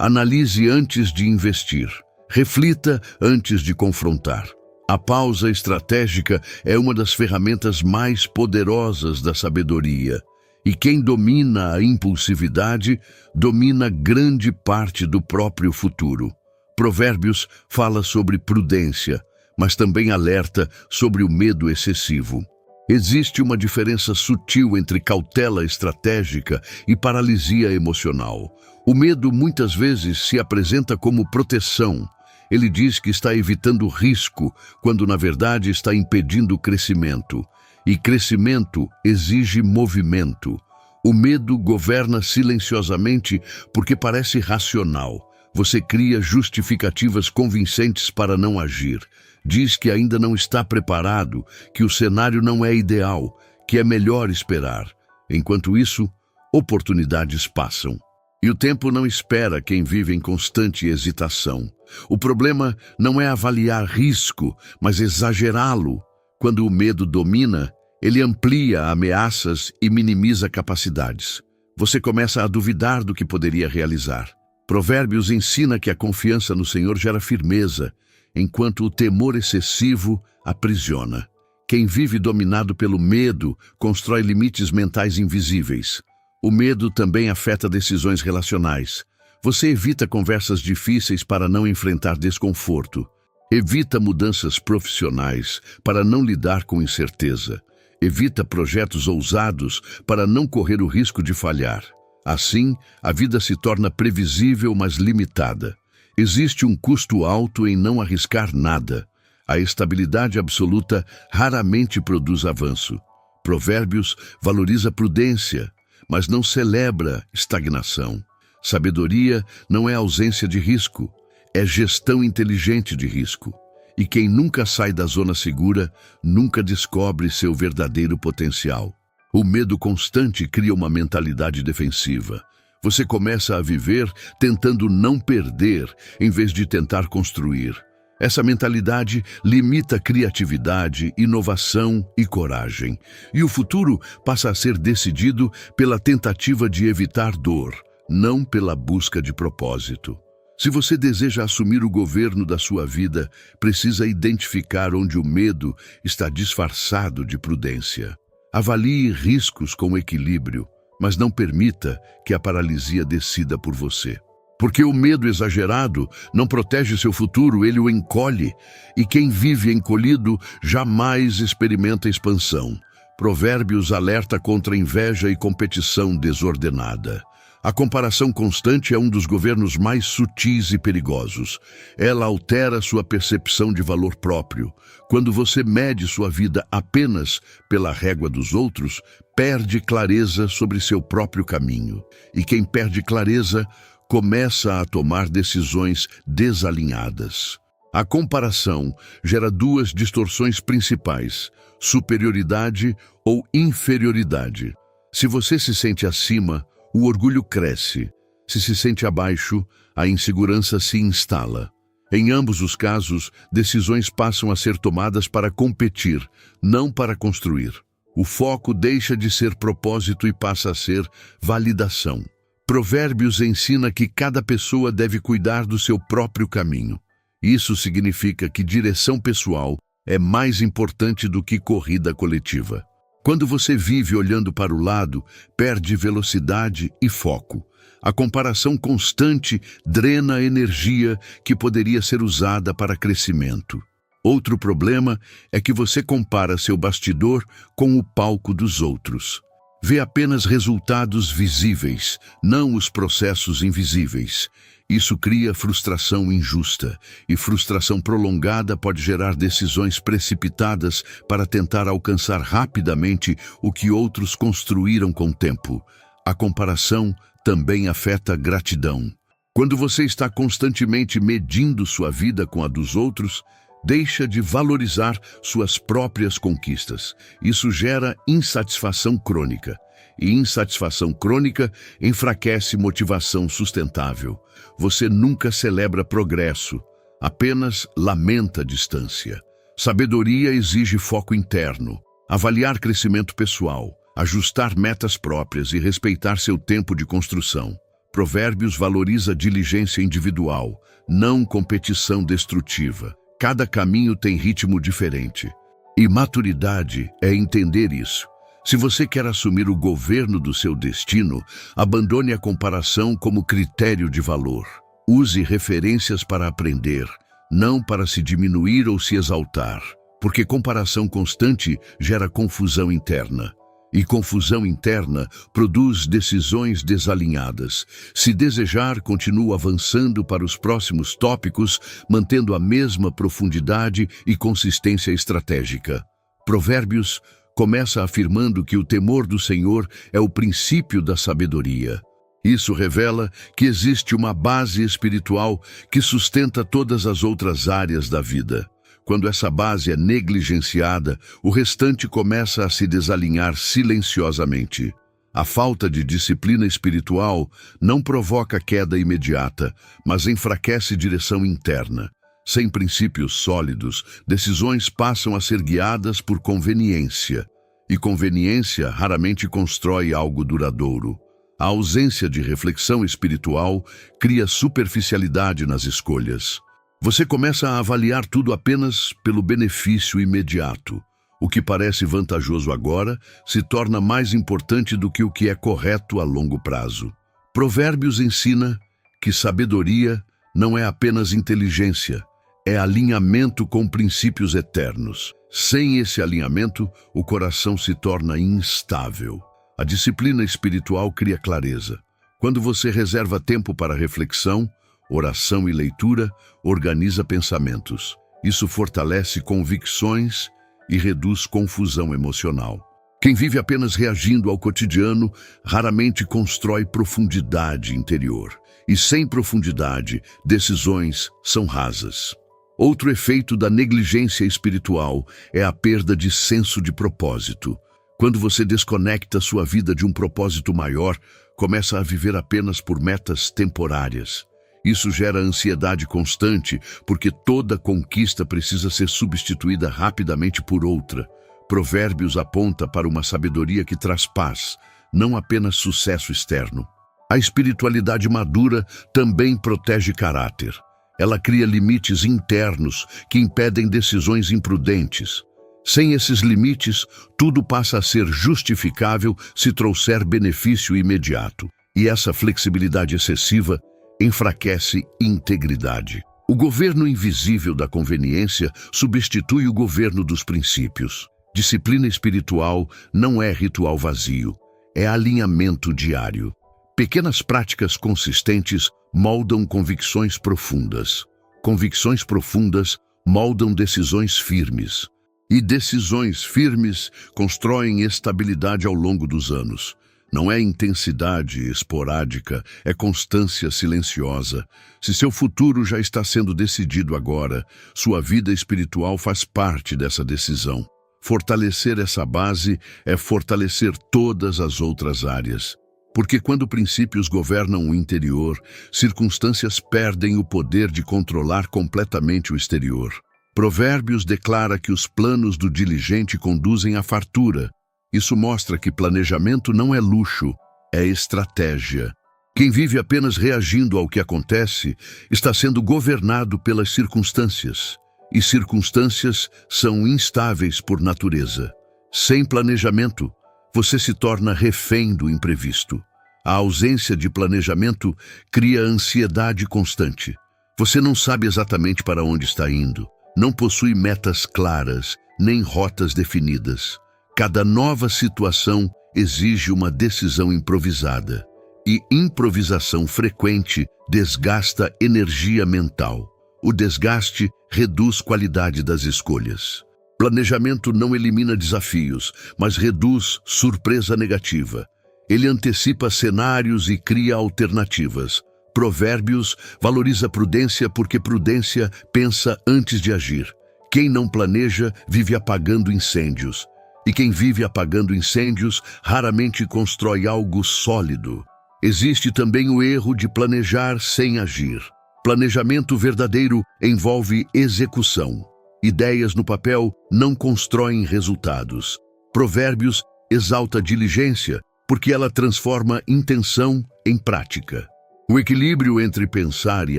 Analise antes de investir. Reflita antes de confrontar. A pausa estratégica é uma das ferramentas mais poderosas da sabedoria. E quem domina a impulsividade, domina grande parte do próprio futuro. Provérbios fala sobre prudência, mas também alerta sobre o medo excessivo. Existe uma diferença sutil entre cautela estratégica e paralisia emocional. O medo muitas vezes se apresenta como proteção. Ele diz que está evitando risco, quando na verdade está impedindo o crescimento. E crescimento exige movimento. O medo governa silenciosamente porque parece racional. Você cria justificativas convincentes para não agir. Diz que ainda não está preparado, que o cenário não é ideal, que é melhor esperar. Enquanto isso, oportunidades passam. E o tempo não espera quem vive em constante hesitação. O problema não é avaliar risco, mas exagerá-lo. Quando o medo domina, ele amplia ameaças e minimiza capacidades. Você começa a duvidar do que poderia realizar. Provérbios ensina que a confiança no Senhor gera firmeza, enquanto o temor excessivo aprisiona. Quem vive dominado pelo medo constrói limites mentais invisíveis. O medo também afeta decisões relacionais. Você evita conversas difíceis para não enfrentar desconforto. Evita mudanças profissionais para não lidar com incerteza. Evita projetos ousados para não correr o risco de falhar. Assim, a vida se torna previsível, mas limitada. Existe um custo alto em não arriscar nada. A estabilidade absoluta raramente produz avanço. Provérbios valoriza prudência, mas não celebra estagnação. Sabedoria não é ausência de risco, é gestão inteligente de risco. E quem nunca sai da zona segura, nunca descobre seu verdadeiro potencial. O medo constante cria uma mentalidade defensiva. Você começa a viver tentando não perder, em vez de tentar construir. Essa mentalidade limita criatividade, inovação e coragem. E o futuro passa a ser decidido pela tentativa de evitar dor, não pela busca de propósito. Se você deseja assumir o governo da sua vida, precisa identificar onde o medo está disfarçado de prudência. Avalie riscos com equilíbrio, mas não permita que a paralisia decida por você. Porque o medo exagerado não protege seu futuro, ele o encolhe, e quem vive encolhido jamais experimenta expansão. Provérbios alerta contra inveja e competição desordenada. A comparação constante é um dos governos mais sutis e perigosos. Ela altera sua percepção de valor próprio. Quando você mede sua vida apenas pela régua dos outros, perde clareza sobre seu próprio caminho. E quem perde clareza começa a tomar decisões desalinhadas. A comparação gera duas distorções principais: superioridade ou inferioridade. Se você se sente acima, o orgulho cresce. Se sente abaixo, a insegurança se instala. Em ambos os casos, decisões passam a ser tomadas para competir, não para construir. O foco deixa de ser propósito e passa a ser validação. Provérbios ensina que cada pessoa deve cuidar do seu próprio caminho. Isso significa que direção pessoal é mais importante do que corrida coletiva. Quando você vive olhando para o lado, perde velocidade e foco. A comparação constante drena a energia que poderia ser usada para crescimento. Outro problema é que você compara seu bastidor com o palco dos outros. Vê apenas resultados visíveis, não os processos invisíveis. Isso cria frustração injusta, e frustração prolongada pode gerar decisões precipitadas para tentar alcançar rapidamente o que outros construíram com o tempo. A comparação também afeta a gratidão. Quando você está constantemente medindo sua vida com a dos outros, deixa de valorizar suas próprias conquistas. Isso gera insatisfação crônica. E insatisfação crônica enfraquece motivação sustentável. Você nunca celebra progresso, apenas lamenta a distância. Sabedoria exige foco interno, avaliar crescimento pessoal, ajustar metas próprias e respeitar seu tempo de construção. Provérbios valoriza diligência individual, não competição destrutiva. Cada caminho tem ritmo diferente. E maturidade é entender isso. Se você quer assumir o governo do seu destino, abandone a comparação como critério de valor. Use referências para aprender, não para se diminuir ou se exaltar, porque comparação constante gera confusão interna. E confusão interna produz decisões desalinhadas. Se desejar, continue avançando para os próximos tópicos, mantendo a mesma profundidade e consistência estratégica. Provérbios começa afirmando que o temor do Senhor é o princípio da sabedoria. Isso revela que existe uma base espiritual que sustenta todas as outras áreas da vida. Quando essa base é negligenciada, o restante começa a se desalinhar silenciosamente. A falta de disciplina espiritual não provoca queda imediata, mas enfraquece direção interna. Sem princípios sólidos, decisões passam a ser guiadas por conveniência. E conveniência raramente constrói algo duradouro. A ausência de reflexão espiritual cria superficialidade nas escolhas. Você começa a avaliar tudo apenas pelo benefício imediato. O que parece vantajoso agora se torna mais importante do que o que é correto a longo prazo. Provérbios ensina que sabedoria não é apenas inteligência, é alinhamento com princípios eternos. Sem esse alinhamento, o coração se torna instável. A disciplina espiritual cria clareza. Quando você reserva tempo para reflexão, oração e leitura, organiza pensamentos. Isso fortalece convicções e reduz confusão emocional. Quem vive apenas reagindo ao cotidiano raramente constrói profundidade interior. E sem profundidade, decisões são rasas. Outro efeito da negligência espiritual é a perda de senso de propósito. Quando você desconecta sua vida de um propósito maior, começa a viver apenas por metas temporárias. Isso gera ansiedade constante, porque toda conquista precisa ser substituída rapidamente por outra. Provérbios aponta para uma sabedoria que traz paz, não apenas sucesso externo. A espiritualidade madura também protege caráter. Ela cria limites internos que impedem decisões imprudentes. Sem esses limites, tudo passa a ser justificável se trouxer benefício imediato. E essa flexibilidade excessiva enfraquece integridade. O governo invisível da conveniência substitui o governo dos princípios. Disciplina espiritual não é ritual vazio, é alinhamento diário. Pequenas práticas consistentes moldam convicções profundas. Convicções profundas moldam decisões firmes. E decisões firmes constroem estabilidade ao longo dos anos. Não é intensidade esporádica, é constância silenciosa. Se seu futuro já está sendo decidido agora, sua vida espiritual faz parte dessa decisão. Fortalecer essa base é fortalecer todas as outras áreas. Porque quando princípios governam o interior, circunstâncias perdem o poder de controlar completamente o exterior. Provérbios declara que os planos do diligente conduzem à fartura. Isso mostra que planejamento não é luxo, é estratégia. Quem vive apenas reagindo ao que acontece está sendo governado pelas circunstâncias. E circunstâncias são instáveis por natureza. Sem planejamento, você se torna refém do imprevisto. A ausência de planejamento cria ansiedade constante. Você não sabe exatamente para onde está indo, não possui metas claras, nem rotas definidas. Cada nova situação exige uma decisão improvisada, e improvisação frequente desgasta energia mental. O desgaste reduz qualidade das escolhas. Planejamento não elimina desafios, mas reduz surpresa negativa. Ele antecipa cenários e cria alternativas. Provérbios valoriza prudência porque prudência pensa antes de agir. Quem não planeja vive apagando incêndios. E quem vive apagando incêndios raramente constrói algo sólido. Existe também o erro de planejar sem agir. Planejamento verdadeiro envolve execução. Ideias no papel não constroem resultados. Provérbios exalta diligência porque ela transforma intenção em prática. O equilíbrio entre pensar e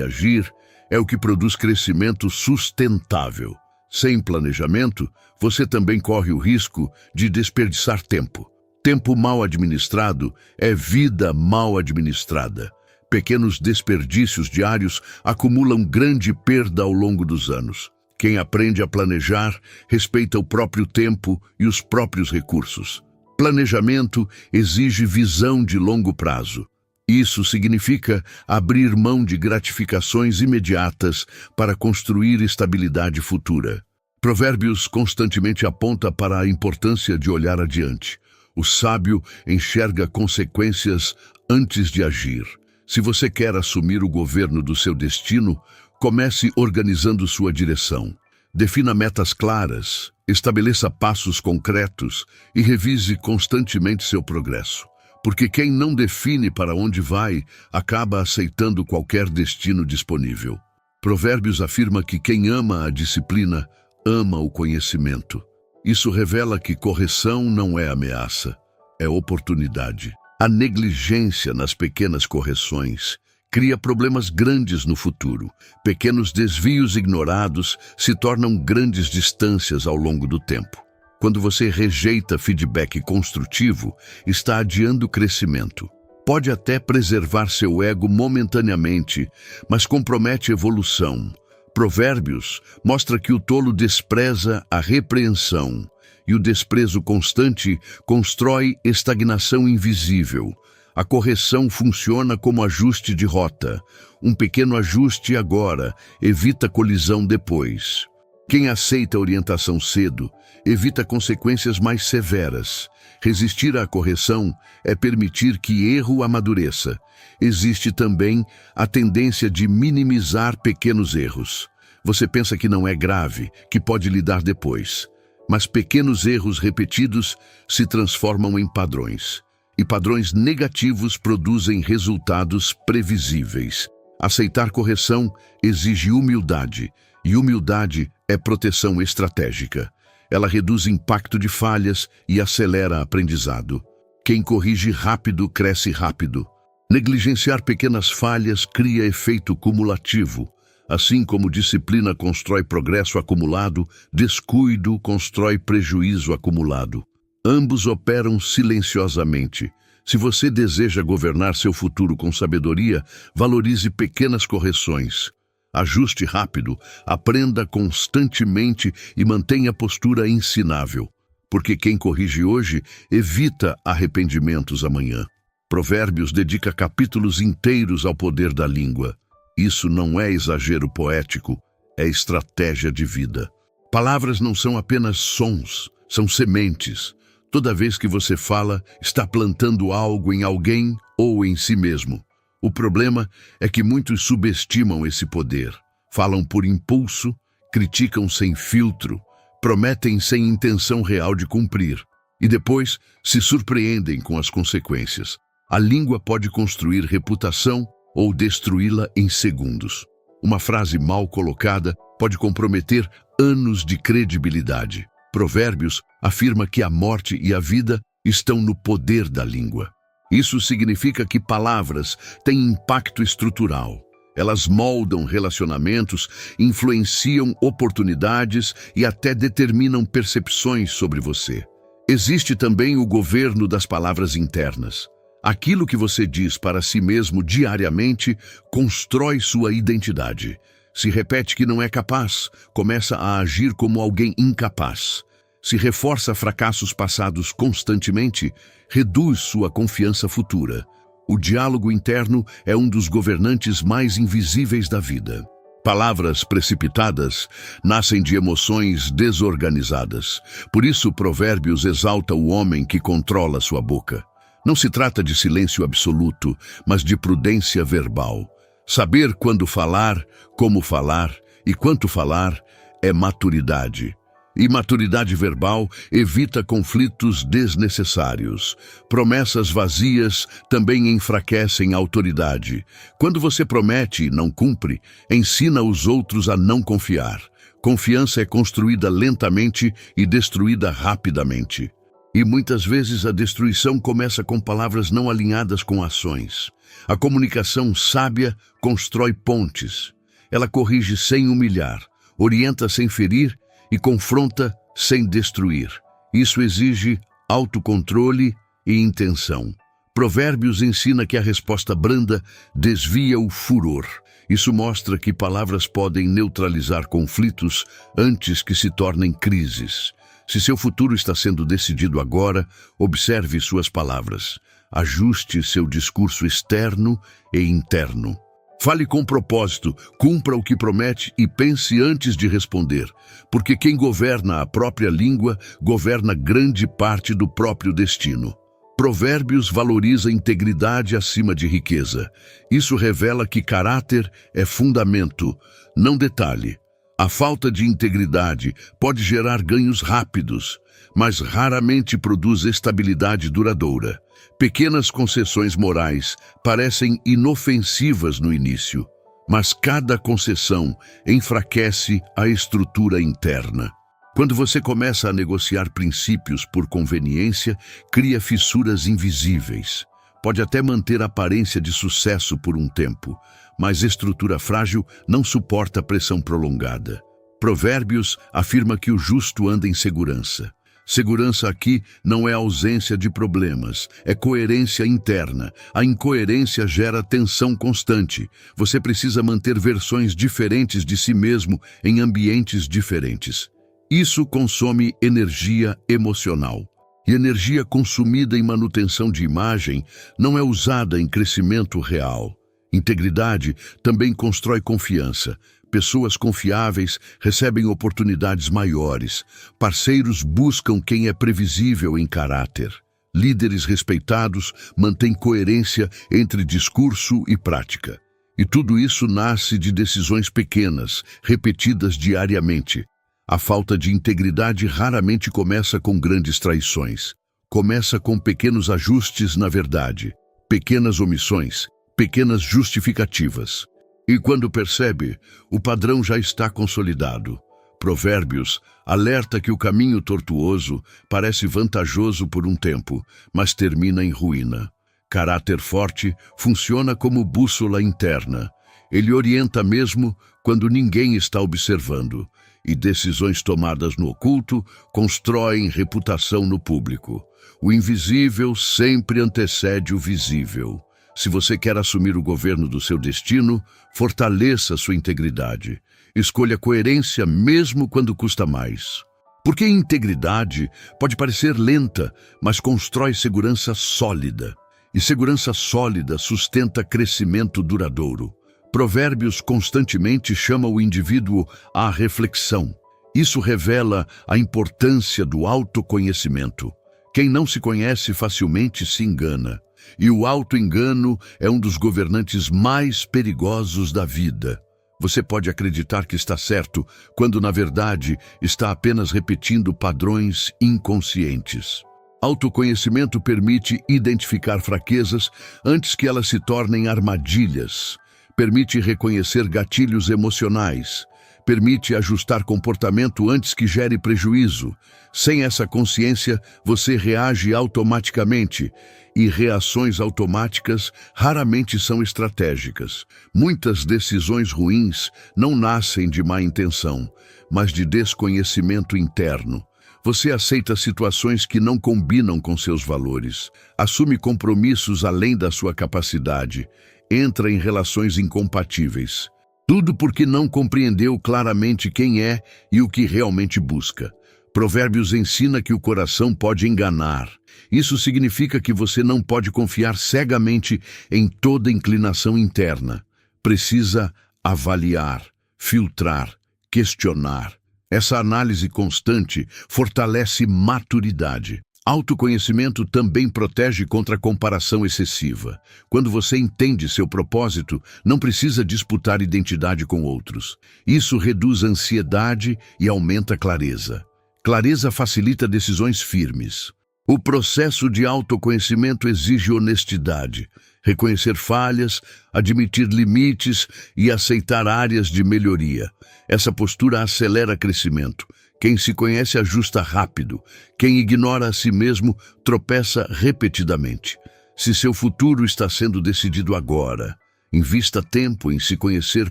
agir é o que produz crescimento sustentável. Sem planejamento, você também corre o risco de desperdiçar tempo. Tempo mal administrado é vida mal administrada. Pequenos desperdícios diários acumulam grande perda ao longo dos anos. Quem aprende a planejar, respeita o próprio tempo e os próprios recursos. Planejamento exige visão de longo prazo. Isso significa abrir mão de gratificações imediatas para construir estabilidade futura. Provérbios constantemente aponta para a importância de olhar adiante. O sábio enxerga consequências antes de agir. Se você quer assumir o governo do seu destino, comece organizando sua direção. Defina metas claras, estabeleça passos concretos e revise constantemente seu progresso. Porque quem não define para onde vai, acaba aceitando qualquer destino disponível. Provérbios afirma que quem ama a disciplina, ama o conhecimento. Isso revela que correção não é ameaça, é oportunidade. A negligência nas pequenas correções cria problemas grandes no futuro. Pequenos desvios ignorados se tornam grandes distâncias ao longo do tempo. Quando você rejeita feedback construtivo, está adiando o crescimento. Pode até preservar seu ego momentaneamente, mas compromete a evolução. Provérbios mostra que o tolo despreza a repreensão e o desprezo constante constrói estagnação invisível. A correção funciona como ajuste de rota. Um pequeno ajuste agora evita colisão depois. Quem aceita a orientação cedo evita consequências mais severas. Resistir à correção é permitir que erro amadureça. Existe também a tendência de minimizar pequenos erros. Você pensa que não é grave, que pode lidar depois. Mas pequenos erros repetidos se transformam em padrões. E padrões negativos produzem resultados previsíveis. Aceitar correção exige humildade, e humildade é proteção estratégica. Ela reduz impacto de falhas e acelera aprendizado. Quem corrige rápido, cresce rápido. Negligenciar pequenas falhas cria efeito cumulativo. Assim como disciplina constrói progresso acumulado, descuido constrói prejuízo acumulado. Ambos operam silenciosamente. Se você deseja governar seu futuro com sabedoria, valorize pequenas correções. Ajuste rápido, aprenda constantemente e mantenha a postura ensinável, porque quem corrige hoje evita arrependimentos amanhã. Provérbios dedica capítulos inteiros ao poder da língua. Isso não é exagero poético, é estratégia de vida. Palavras não são apenas sons, são sementes. Toda vez que você fala, está plantando algo em alguém ou em si mesmo. O problema é que muitos subestimam esse poder. Falam por impulso, criticam sem filtro, prometem sem intenção real de cumprir. E depois se surpreendem com as consequências. A língua pode construir reputação ou destruí-la em segundos. Uma frase mal colocada pode comprometer anos de credibilidade. Provérbios afirma que a morte e a vida estão no poder da língua. Isso significa que palavras têm impacto estrutural. Elas moldam relacionamentos, influenciam oportunidades e até determinam percepções sobre você. Existe também o governo das palavras internas. Aquilo que você diz para si mesmo diariamente constrói sua identidade. Se repete que não é capaz, começa a agir como alguém incapaz. Se reforça fracassos passados constantemente, reduz sua confiança futura. O diálogo interno é um dos governantes mais invisíveis da vida. Palavras precipitadas nascem de emoções desorganizadas. Por isso, Provérbios exalta o homem que controla sua boca. Não se trata de silêncio absoluto, mas de prudência verbal. Saber quando falar, como falar e quanto falar é maturidade. E maturidade verbal evita conflitos desnecessários. Promessas vazias também enfraquecem a autoridade. Quando você promete e não cumpre, ensina os outros a não confiar. Confiança é construída lentamente e destruída rapidamente. E muitas vezes a destruição começa com palavras não alinhadas com ações. A comunicação sábia constrói pontes. Ela corrige sem humilhar, orienta sem ferir e confronta sem destruir. Isso exige autocontrole e intenção. Provérbios ensina que a resposta branda desvia o furor. Isso mostra que palavras podem neutralizar conflitos antes que se tornem crises. Se seu futuro está sendo decidido agora, observe suas palavras. Ajuste seu discurso externo e interno. Fale com propósito, cumpra o que promete e pense antes de responder, porque quem governa a própria língua governa grande parte do próprio destino. Provérbios valoriza integridade acima de riqueza. Isso revela que caráter é fundamento, não detalhe. A falta de integridade pode gerar ganhos rápidos, mas raramente produz estabilidade duradoura. Pequenas concessões morais parecem inofensivas no início, mas cada concessão enfraquece a estrutura interna. Quando você começa a negociar princípios por conveniência, cria fissuras invisíveis. Pode até manter a aparência de sucesso por um tempo, mas estrutura frágil não suporta pressão prolongada. Provérbios afirma que o justo anda em segurança. Segurança aqui não é ausência de problemas, é coerência interna. A incoerência gera tensão constante. Você precisa manter versões diferentes de si mesmo em ambientes diferentes. Isso consome energia emocional. E energia consumida em manutenção de imagem não é usada em crescimento real. Integridade também constrói confiança. Pessoas confiáveis recebem oportunidades maiores. Parceiros buscam quem é previsível em caráter. Líderes respeitados mantêm coerência entre discurso e prática. E tudo isso nasce de decisões pequenas, repetidas diariamente. A falta de integridade raramente começa com grandes traições. Começa com pequenos ajustes na verdade, pequenas omissões, pequenas justificativas. E quando percebe, o padrão já está consolidado. Provérbios alerta que o caminho tortuoso parece vantajoso por um tempo, mas termina em ruína. Caráter forte funciona como bússola interna. Ele orienta mesmo quando ninguém está observando. E decisões tomadas no oculto constroem reputação no público. O invisível sempre antecede o visível. Se você quer assumir o governo do seu destino, fortaleça sua integridade. Escolha coerência mesmo quando custa mais. Porque integridade pode parecer lenta, mas constrói segurança sólida. E segurança sólida sustenta crescimento duradouro. Provérbios constantemente chama o indivíduo à reflexão. Isso revela a importância do autoconhecimento. Quem não se conhece facilmente se engana. E o autoengano é um dos governantes mais perigosos da vida. Você pode acreditar que está certo, quando na verdade está apenas repetindo padrões inconscientes. Autoconhecimento permite identificar fraquezas antes que elas se tornem armadilhas. Permite reconhecer gatilhos emocionais. Permite ajustar comportamento antes que gere prejuízo. Sem essa consciência, você reage automaticamente. E reações automáticas raramente são estratégicas. Muitas decisões ruins não nascem de má intenção, mas de desconhecimento interno. Você aceita situações que não combinam com seus valores, assume compromissos além da sua capacidade, entra em relações incompatíveis. Tudo porque não compreendeu claramente quem é e o que realmente busca. Provérbios ensina que o coração pode enganar. Isso significa que você não pode confiar cegamente em toda inclinação interna. Precisa avaliar, filtrar, questionar. Essa análise constante fortalece maturidade. Autoconhecimento também protege contra a comparação excessiva. Quando você entende seu propósito, não precisa disputar identidade com outros. Isso reduz a ansiedade e aumenta a clareza. Clareza facilita decisões firmes. O processo de autoconhecimento exige honestidade, reconhecer falhas, admitir limites e aceitar áreas de melhoria. Essa postura acelera crescimento. Quem se conhece ajusta rápido. Quem ignora a si mesmo tropeça repetidamente. Se seu futuro está sendo decidido agora, invista tempo em se conhecer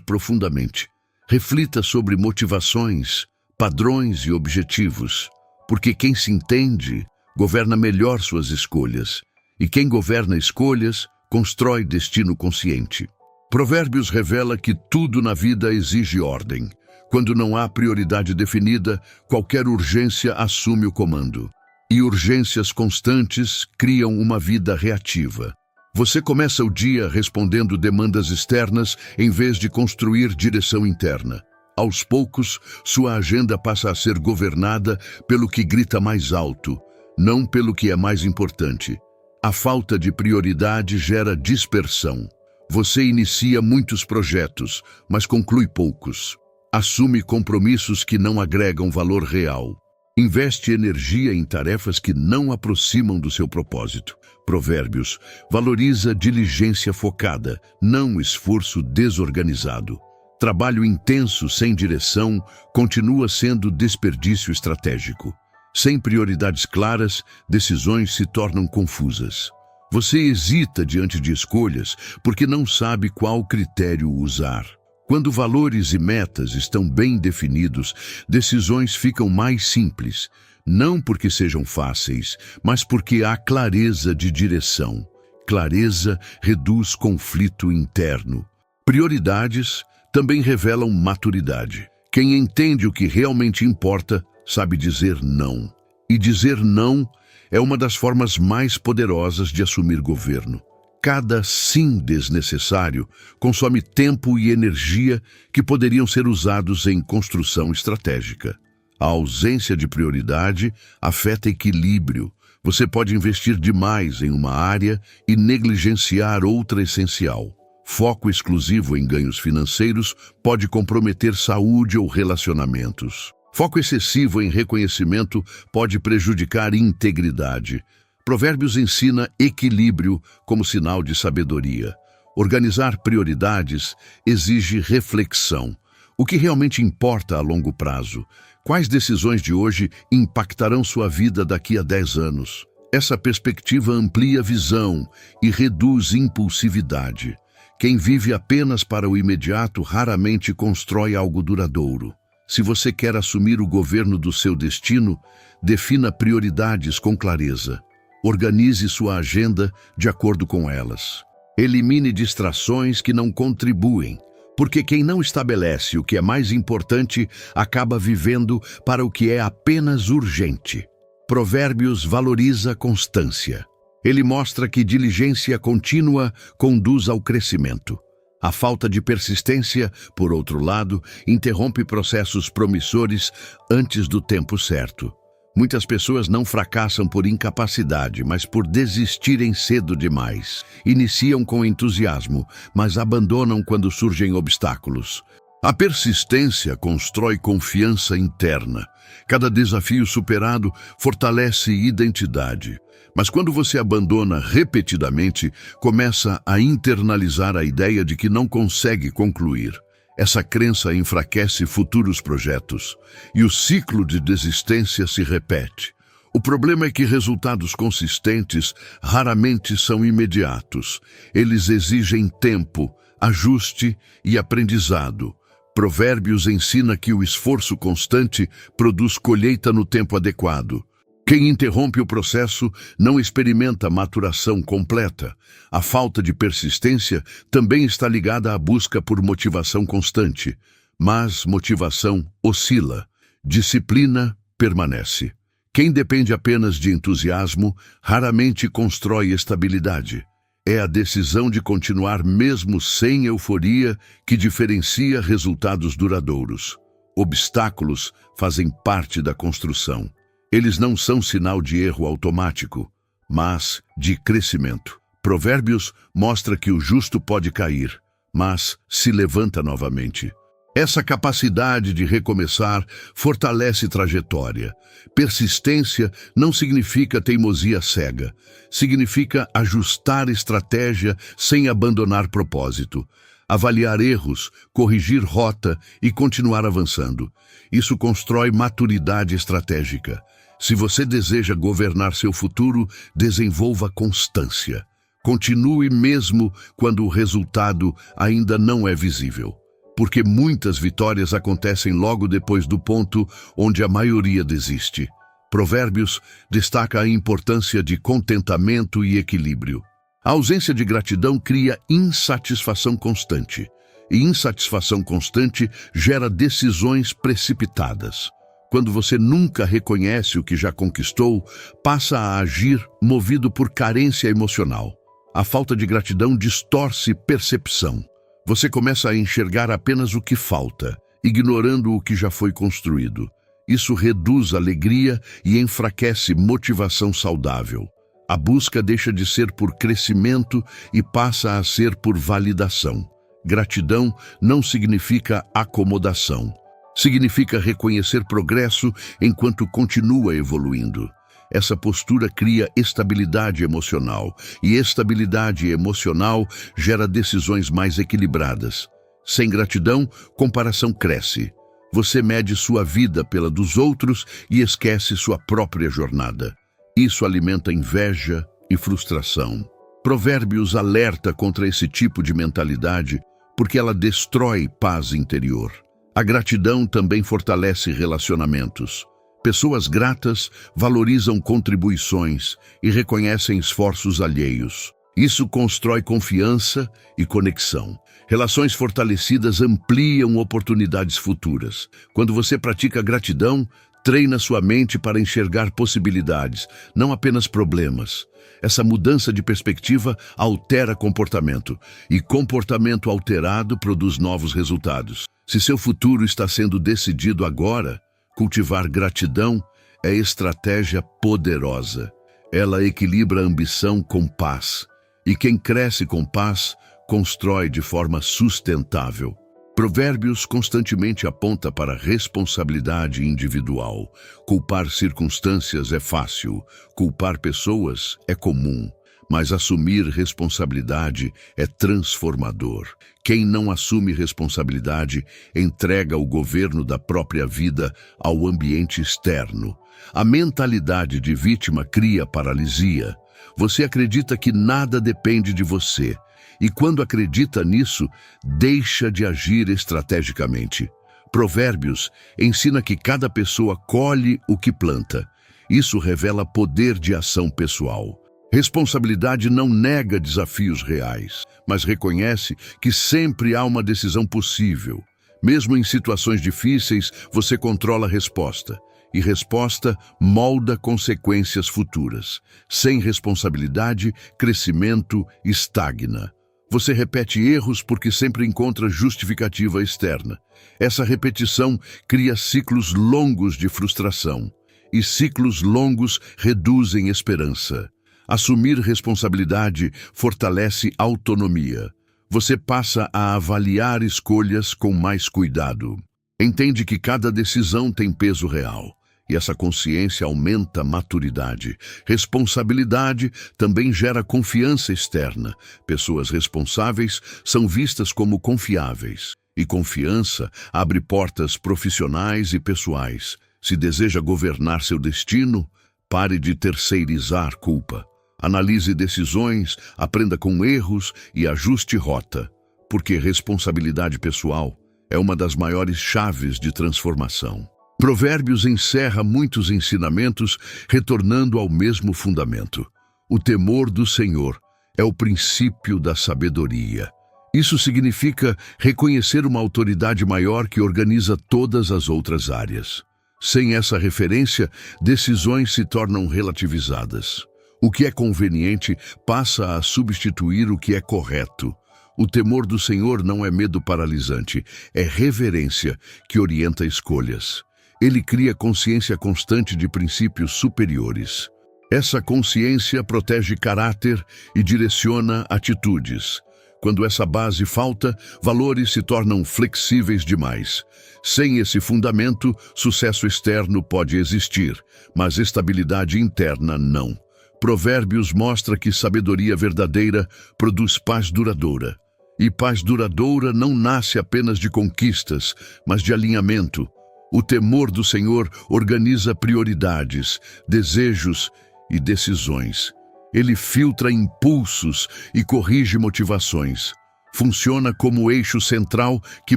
profundamente. Reflita sobre motivações, padrões e objetivos, porque quem se entende governa melhor suas escolhas, e quem governa escolhas constrói destino consciente. Provérbios revela que tudo na vida exige ordem. Quando não há prioridade definida, qualquer urgência assume o comando. E urgências constantes criam uma vida reativa. Você começa o dia respondendo demandas externas em vez de construir direção interna. Aos poucos, sua agenda passa a ser governada pelo que grita mais alto, não pelo que é mais importante. A falta de prioridade gera dispersão. Você inicia muitos projetos, mas conclui poucos. Assume compromissos que não agregam valor real. Investe energia em tarefas que não aproximam do seu propósito. Provérbios valoriza diligência focada, não esforço desorganizado. Trabalho intenso sem direção continua sendo desperdício estratégico. Sem prioridades claras, decisões se tornam confusas. Você hesita diante de escolhas porque não sabe qual critério usar. Quando valores e metas estão bem definidos, decisões ficam mais simples, não porque sejam fáceis, mas porque há clareza de direção. Clareza reduz conflito interno. Prioridades também revelam maturidade. Quem entende o que realmente importa, sabe dizer não. E dizer não é uma das formas mais poderosas de assumir governo. Cada sim desnecessário consome tempo e energia que poderiam ser usados em construção estratégica. A ausência de prioridade afeta equilíbrio. Você pode investir demais em uma área e negligenciar outra essencial. Foco exclusivo em ganhos financeiros pode comprometer saúde ou relacionamentos. Foco excessivo em reconhecimento pode prejudicar integridade. Provérbios ensina equilíbrio como sinal de sabedoria. Organizar prioridades exige reflexão. O que realmente importa a longo prazo? Quais decisões de hoje impactarão sua vida daqui a 10 anos? Essa perspectiva amplia a visão e reduz impulsividade. Quem vive apenas para o imediato raramente constrói algo duradouro. Se você quer assumir o governo do seu destino, defina prioridades com clareza. Organize sua agenda de acordo com elas. Elimine distrações que não contribuem, porque quem não estabelece o que é mais importante acaba vivendo para o que é apenas urgente. Provérbios valoriza a constância. Ele mostra que diligência contínua conduz ao crescimento. A falta de persistência, por outro lado, interrompe processos promissores antes do tempo certo. Muitas pessoas não fracassam por incapacidade, mas por desistirem cedo demais. Iniciam com entusiasmo, mas abandonam quando surgem obstáculos. A persistência constrói confiança interna. Cada desafio superado fortalece identidade. Mas quando você abandona repetidamente, começa a internalizar a ideia de que não consegue concluir. Essa crença enfraquece futuros projetos, e o ciclo de desistência se repete. O problema é que resultados consistentes raramente são imediatos. Eles exigem tempo, ajuste e aprendizado. Provérbios ensina que o esforço constante produz colheita no tempo adequado. Quem interrompe o processo não experimenta maturação completa. A falta de persistência também está ligada à busca por motivação constante. Mas motivação oscila. Disciplina permanece. Quem depende apenas de entusiasmo raramente constrói estabilidade. É a decisão de continuar mesmo sem euforia que diferencia resultados duradouros. Obstáculos fazem parte da construção. Eles não são sinal de erro automático, mas de crescimento. Provérbios mostra que o justo pode cair, mas se levanta novamente. Essa capacidade de recomeçar fortalece trajetória. Persistência não significa teimosia cega. Significa ajustar estratégia sem abandonar propósito. Avaliar erros, corrigir rota e continuar avançando. Isso constrói maturidade estratégica. Se você deseja governar seu futuro, desenvolva constância. Continue mesmo quando o resultado ainda não é visível. Porque muitas vitórias acontecem logo depois do ponto onde a maioria desiste. Provérbios destaca a importância de contentamento e equilíbrio. A ausência de gratidão cria insatisfação constante, e insatisfação constante gera decisões precipitadas. Quando você nunca reconhece o que já conquistou, passa a agir movido por carência emocional. A falta de gratidão distorce percepção. Você começa a enxergar apenas o que falta, ignorando o que já foi construído. Isso reduz a alegria e enfraquece motivação saudável. A busca deixa de ser por crescimento e passa a ser por validação. Gratidão não significa acomodação. Significa reconhecer progresso enquanto continua evoluindo. Essa postura cria estabilidade emocional, e estabilidade emocional gera decisões mais equilibradas. Sem gratidão, comparação cresce. Você mede sua vida pela dos outros e esquece sua própria jornada. Isso alimenta inveja e frustração. Provérbios alerta contra esse tipo de mentalidade porque ela destrói paz interior. A gratidão também fortalece relacionamentos. Pessoas gratas valorizam contribuições e reconhecem esforços alheios. Isso constrói confiança e conexão. Relações fortalecidas ampliam oportunidades futuras. Quando você pratica gratidão, treina sua mente para enxergar possibilidades, não apenas problemas. Essa mudança de perspectiva altera comportamento, e comportamento alterado produz novos resultados. Se seu futuro está sendo decidido agora, cultivar gratidão é estratégia poderosa. Ela equilibra a ambição com paz. E quem cresce com paz, constrói de forma sustentável. Provérbios constantemente aponta para a responsabilidade individual. Culpar circunstâncias é fácil, culpar pessoas é comum. Mas assumir responsabilidade é transformador. Quem não assume responsabilidade entrega o governo da própria vida ao ambiente externo. A mentalidade de vítima cria paralisia. Você acredita que nada depende de você. E quando acredita nisso, deixa de agir estrategicamente. Provérbios ensina que cada pessoa colhe o que planta. Isso revela poder de ação pessoal. Responsabilidade não nega desafios reais, mas reconhece que sempre há uma decisão possível. Mesmo em situações difíceis, você controla a resposta. E resposta molda consequências futuras. Sem responsabilidade, crescimento estagna. Você repete erros porque sempre encontra justificativa externa. Essa repetição cria ciclos longos de frustração. E ciclos longos reduzem esperança. Assumir responsabilidade fortalece autonomia. Você passa a avaliar escolhas com mais cuidado. Entende que cada decisão tem peso real. E essa consciência aumenta a maturidade. Responsabilidade também gera confiança externa. Pessoas responsáveis são vistas como confiáveis. E confiança abre portas profissionais e pessoais. Se deseja governar seu destino, pare de terceirizar culpa. Analise decisões, aprenda com erros e ajuste rota, porque responsabilidade pessoal é uma das maiores chaves de transformação. Provérbios encerra muitos ensinamentos, retornando ao mesmo fundamento. O temor do Senhor é o princípio da sabedoria. Isso significa reconhecer uma autoridade maior que organiza todas as outras áreas. Sem essa referência, decisões se tornam relativizadas. O que é conveniente passa a substituir o que é correto. O temor do Senhor não é medo paralisante, é reverência que orienta escolhas. Ele cria consciência constante de princípios superiores. Essa consciência protege caráter e direciona atitudes. Quando essa base falta, valores se tornam flexíveis demais. Sem esse fundamento, sucesso externo pode existir, mas estabilidade interna não. Provérbios mostra que sabedoria verdadeira produz paz duradoura. E paz duradoura não nasce apenas de conquistas, mas de alinhamento. O temor do Senhor organiza prioridades, desejos e decisões. Ele filtra impulsos e corrige motivações. Funciona como eixo central que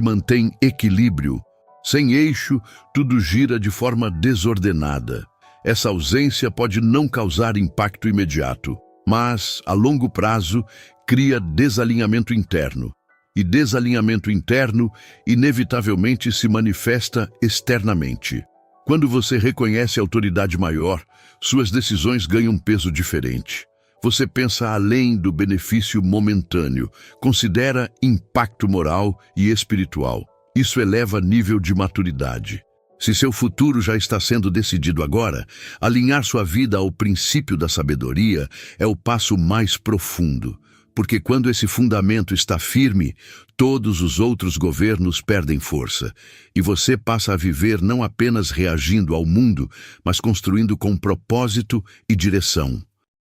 mantém equilíbrio. Sem eixo, tudo gira de forma desordenada. Essa ausência pode não causar impacto imediato, mas, a longo prazo, cria desalinhamento interno. E desalinhamento interno, inevitavelmente, se manifesta externamente. Quando você reconhece a autoridade maior, suas decisões ganham um peso diferente. Você pensa além do benefício momentâneo, considera impacto moral e espiritual. Isso eleva nível de maturidade. Se seu futuro já está sendo decidido agora, alinhar sua vida ao princípio da sabedoria é o passo mais profundo. Porque quando esse fundamento está firme, todos os outros governos perdem força, e você passa a viver não apenas reagindo ao mundo, mas construindo com propósito e direção.